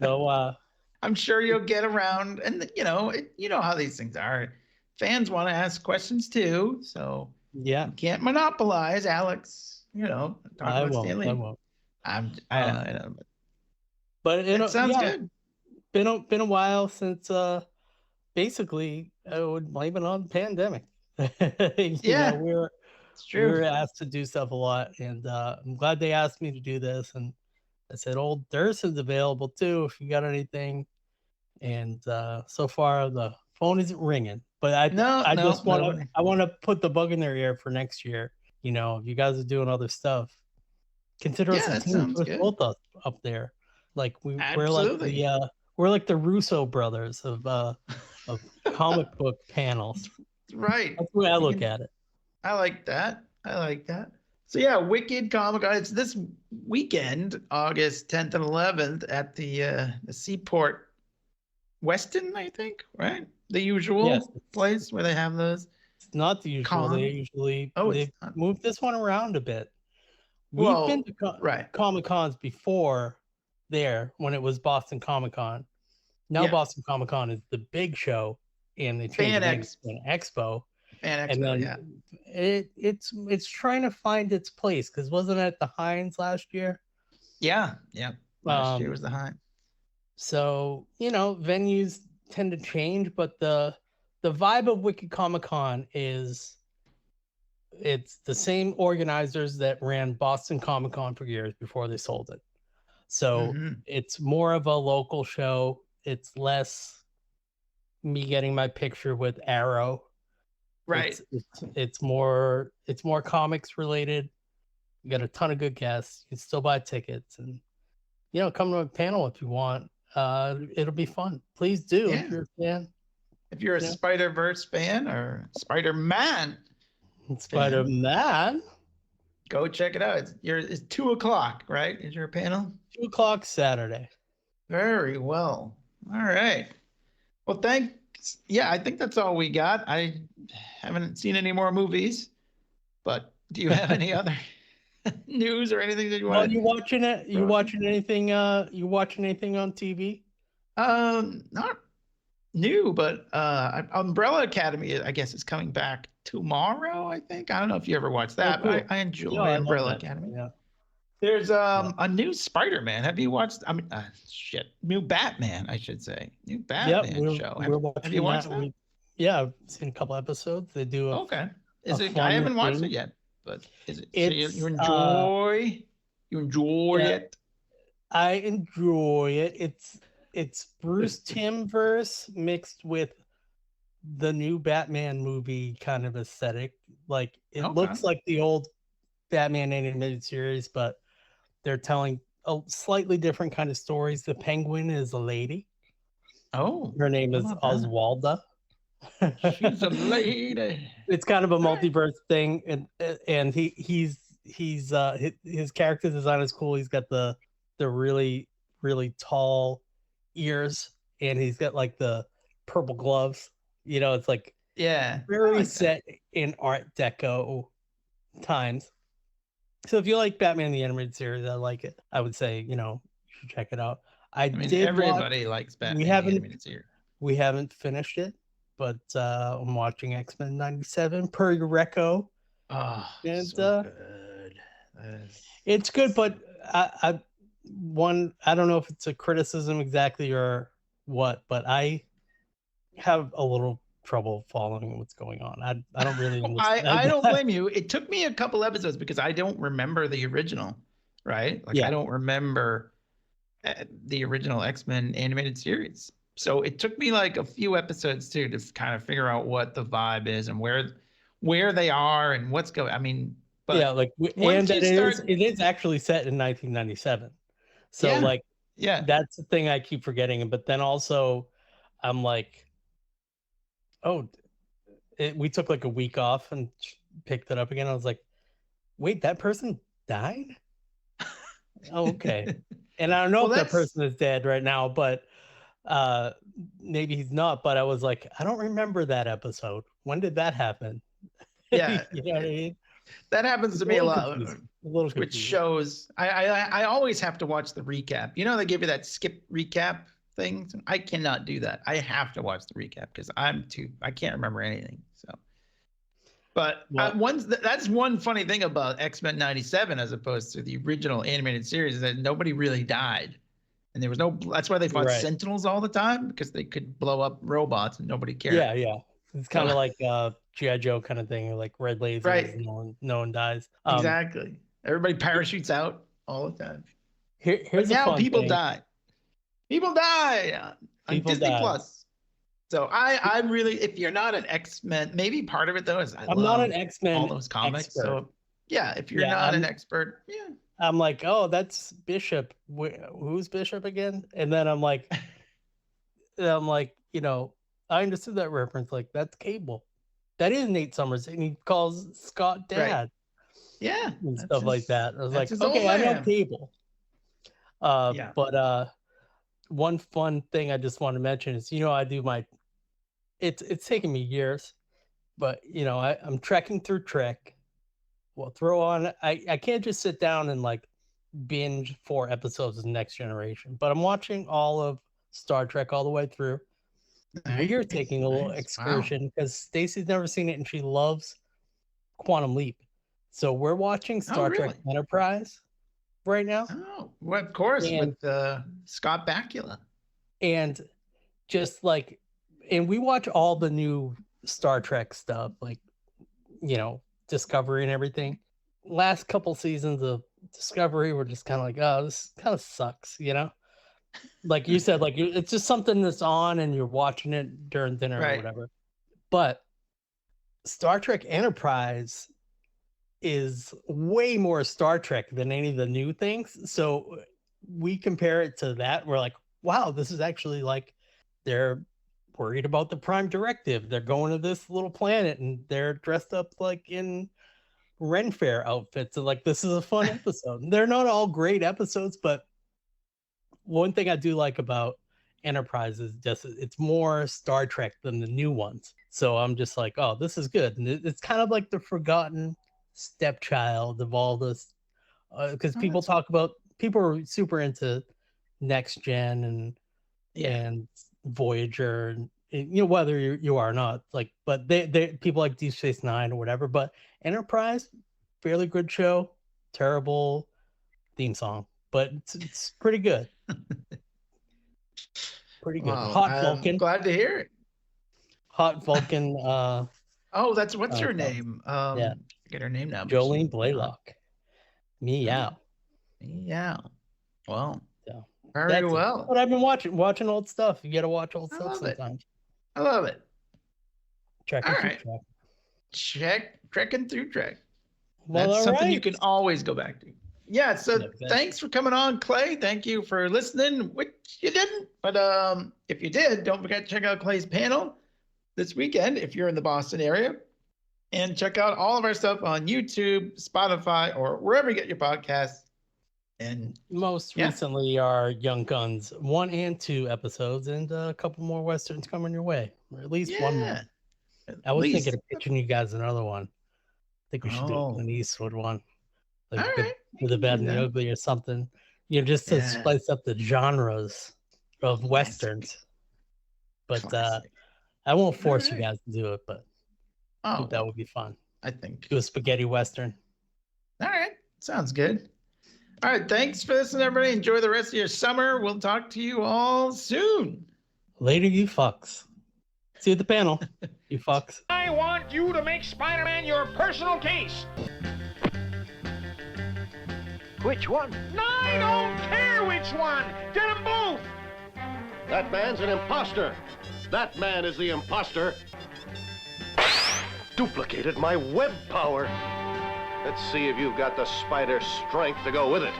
So I'm sure you'll get around, and you know how these things are. Fans want to ask questions too, so yeah, you can't monopolize Alex. Talk about Stan Lee. I won't. I know. But It sounds good. Been a while since basically I would blame it on the pandemic. It's true. We were asked to do stuff a lot, and I'm glad they asked me to do this. And I said, "Old Durson's available too if you got anything." And so far the phone isn't ringing, but I want to put the bug in their ear for next year. If you guys are doing other stuff, consider us a team with both us up there. Like we're like the Russo brothers of comic book panels. Right. That's the way I look at it. I like that. So yeah, Wicked Comic-Con. It's this weekend, August 10th and 11th at the Seaport Weston, I think, right? The usual place where they have those. It's not the usual. They usually they moved this one around a bit. We've been to Comic-Cons before there when it was Boston Comic-Con. Now Boston Comic-Con is the big show, and they changed it to Expo. And then it's trying to find its place because wasn't it at the Heinz last year? Yeah. Last year was the Heinz. So venues tend to change, but the vibe of Wicked Comic-Con is it's the same organizers that ran Boston Comic-Con for years before they sold it. So it's more of a local show. It's less me getting my picture with Arrow. Right. It's more comics related. You got a ton of good guests. You can still buy tickets and come to a panel if you want. It'll be fun. Please do if you're a fan. If you're a Spider-Verse fan or Spider-Man, go check it out. It's 2:00, right? Is your panel? 2:00 Saturday. Very well. All right. Well, thanks. Yeah, I think that's all we got. I haven't seen any more movies, but do you have any other news or anything that you want? You watching it? You watching anything? You watching anything on TV? Not new, but Umbrella Academy, I guess, is coming back tomorrow. I think. I don't know if you ever watched that, but I enjoy Umbrella Academy. Yeah. There's a new Spider-Man. Have you watched? New Batman, I should say. New Batman show. Have you watched that? I've seen a couple episodes. They do. Okay. Is it? I haven't watched it yet, but is it? You enjoy? You enjoy it? I enjoy it. It's Bruce Timm-verse mixed with the new Batman movie kind of aesthetic. Like it looks like the old Batman animated series, but they're telling a slightly different kind of stories. The Penguin is a lady. Oh, her name is Oswalda. She's a lady. It's kind of a multiverse thing, and his character design is cool. He's got the really really tall ears, and he's got like the purple gloves. It's like very set in Art Deco times. So if you like Batman the Animated Series, I like it. I would say you should check it out. Everybody likes Batman the Animated Series. We haven't finished it, but I'm watching X-Men 97 per your reco. Oh, and so good. It's good, but I don't know if it's a criticism exactly or what, but I have a little trouble following what's going on. I don't really understand. I don't blame you. It took me a couple episodes because I don't remember the original, right? I don't remember the original X-Men animated series. So it took me like a few episodes too to kind of figure out what the vibe is and where they are and what's going. I mean, but yeah, like once and you it is actually set in 1997. So Yeah. like yeah, that's the thing I keep forgetting. But then also, I'm like, oh, we took like a week off and picked it up again. I was like, wait, that person died? Oh, okay. And I don't know Well, if that that's- person is dead right now, but maybe he's not. But I was like, I don't remember that episode. When did that happen? Yeah. You know what I mean? that happens It's to me a lot. confusing. A little Which confusing. shows I always have to watch the recap. You know, they give you that skip recap thing. I cannot do that. I have to watch the recap because I can't remember anything. So, but that's one funny thing about X-Men '97 as opposed to the original animated series is that nobody really died, and there was no. That's why they fought Right. Sentinels all the time because they could blow up robots and nobody cared. Yeah, yeah. It's kind of like G.I. Joe kind of thing, like red lasers, Right. and no one dies. Exactly. Everybody parachutes out all the time. Here's But a now fun people thing. die. People die on People Disney die. Plus. So I really, if you're not an X-Men, maybe part of it though is I'm not an X-Men all those comics. expert. So yeah, if you're Yeah, not an I'm- expert, yeah. I'm like, oh, that's Bishop. Who's Bishop again? And then I'm like, you know, I understood that reference. Like, that's Cable. That is Nate Summers, and he calls Scott Dad Yeah. and that's stuff like his- that. I was that's like, his old okay, I know man. Cable. Yeah. But one fun thing I just want to mention is, you know, I do my. It's taken me years, but you know, I'm trekking through Trek. Well, throw on. I can't just sit down and like binge 4 episodes of Next Generation, but I'm watching all of Star Trek all the way through. We're taking a little Nice. Wow. excursion because Stacy's never seen it and she loves Quantum Leap. So we're watching Star Trek really? Enterprise right now. Oh, well, of course, And- with Scott Bakula. And just like, and we watch all the new Star Trek stuff, like, you know, Discovery and everything. Last couple seasons of Discovery were just kind of like, oh, this kind of sucks, you know? Like you said, like it's just something that's on and you're watching it during dinner or Right. whatever. But Star Trek Enterprise is way more Star Trek than any of the new things. So we compare it to that. We're like, wow, this is actually like they're worried about the Prime Directive. They're going to this little planet and they're dressed up like in Ren Fair outfits. And like, this is a fun episode. They're not all great episodes, but one thing I do like about Enterprise is just it's more Star Trek than the new ones. So I'm just like, oh, this is good. And it's kind of like the forgotten stepchild of all this, because people talk about, people are super into Next Gen and Voyager, and you know, whether you are or not, like, but they people like Deep Space Nine or whatever. But Enterprise, fairly good show, terrible theme song, but it's pretty good. Pretty good. Wow, Hot I'm Vulcan. glad to hear it. Hot Vulcan. Oh, that's what's her okay. name? Yeah. Forget her name now. but Jolene she- Blaylock. Meow. Yeah. Well, So, very that's it. well. But I've been watching old stuff. You got to watch old I stuff love it. sometimes. I love it. Check All it. right. Trekking through Trek. Well, That's all something you right. can always go back to. Yeah. So Okay. thanks for coming on, Clay. Thank you for listening, which you didn't. But if you did, don't forget to check out Clay's panel this weekend if you're in the Boston area. And check out all of our stuff on YouTube, Spotify, or wherever you get your podcasts. And Most Yeah. recently are Young Guns 1 and 2 episodes, and a couple more westerns coming your way, or at least one more. at I was least. thinking of pitching you guys another one. I think we should do Oh. a Clint Eastwood one, like All Good, right, with the Bad and the Yeah. Ugly or something. You know, just to Yeah. spice up the genres of Classic. westerns. But Classic. I won't force you Alright. guys to do it, but I Oh, think that would be fun. I think. Do a spaghetti western. All right. Sounds good. All right. Thanks for listening, everybody. Enjoy the rest of your summer. We'll talk to you all soon. Later, you fucks. See you at the panel, you fucks. I want you to make Spider-Man your personal case. Which one? I don't care! care which one. Get them both. That man's an imposter. That man is the imposter. Duplicated my web power. Let's see if you've got the spider strength to go with it.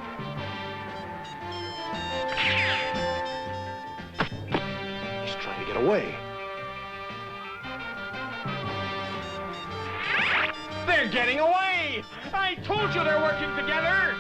He's trying to get away. They're getting away. I told you they're working together.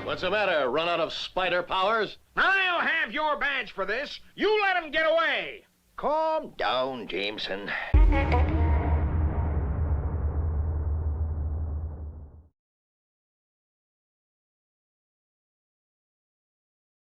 What's the matter? Run out of spider powers? I'll have your badge for this. You let them get away. Calm down, Jameson.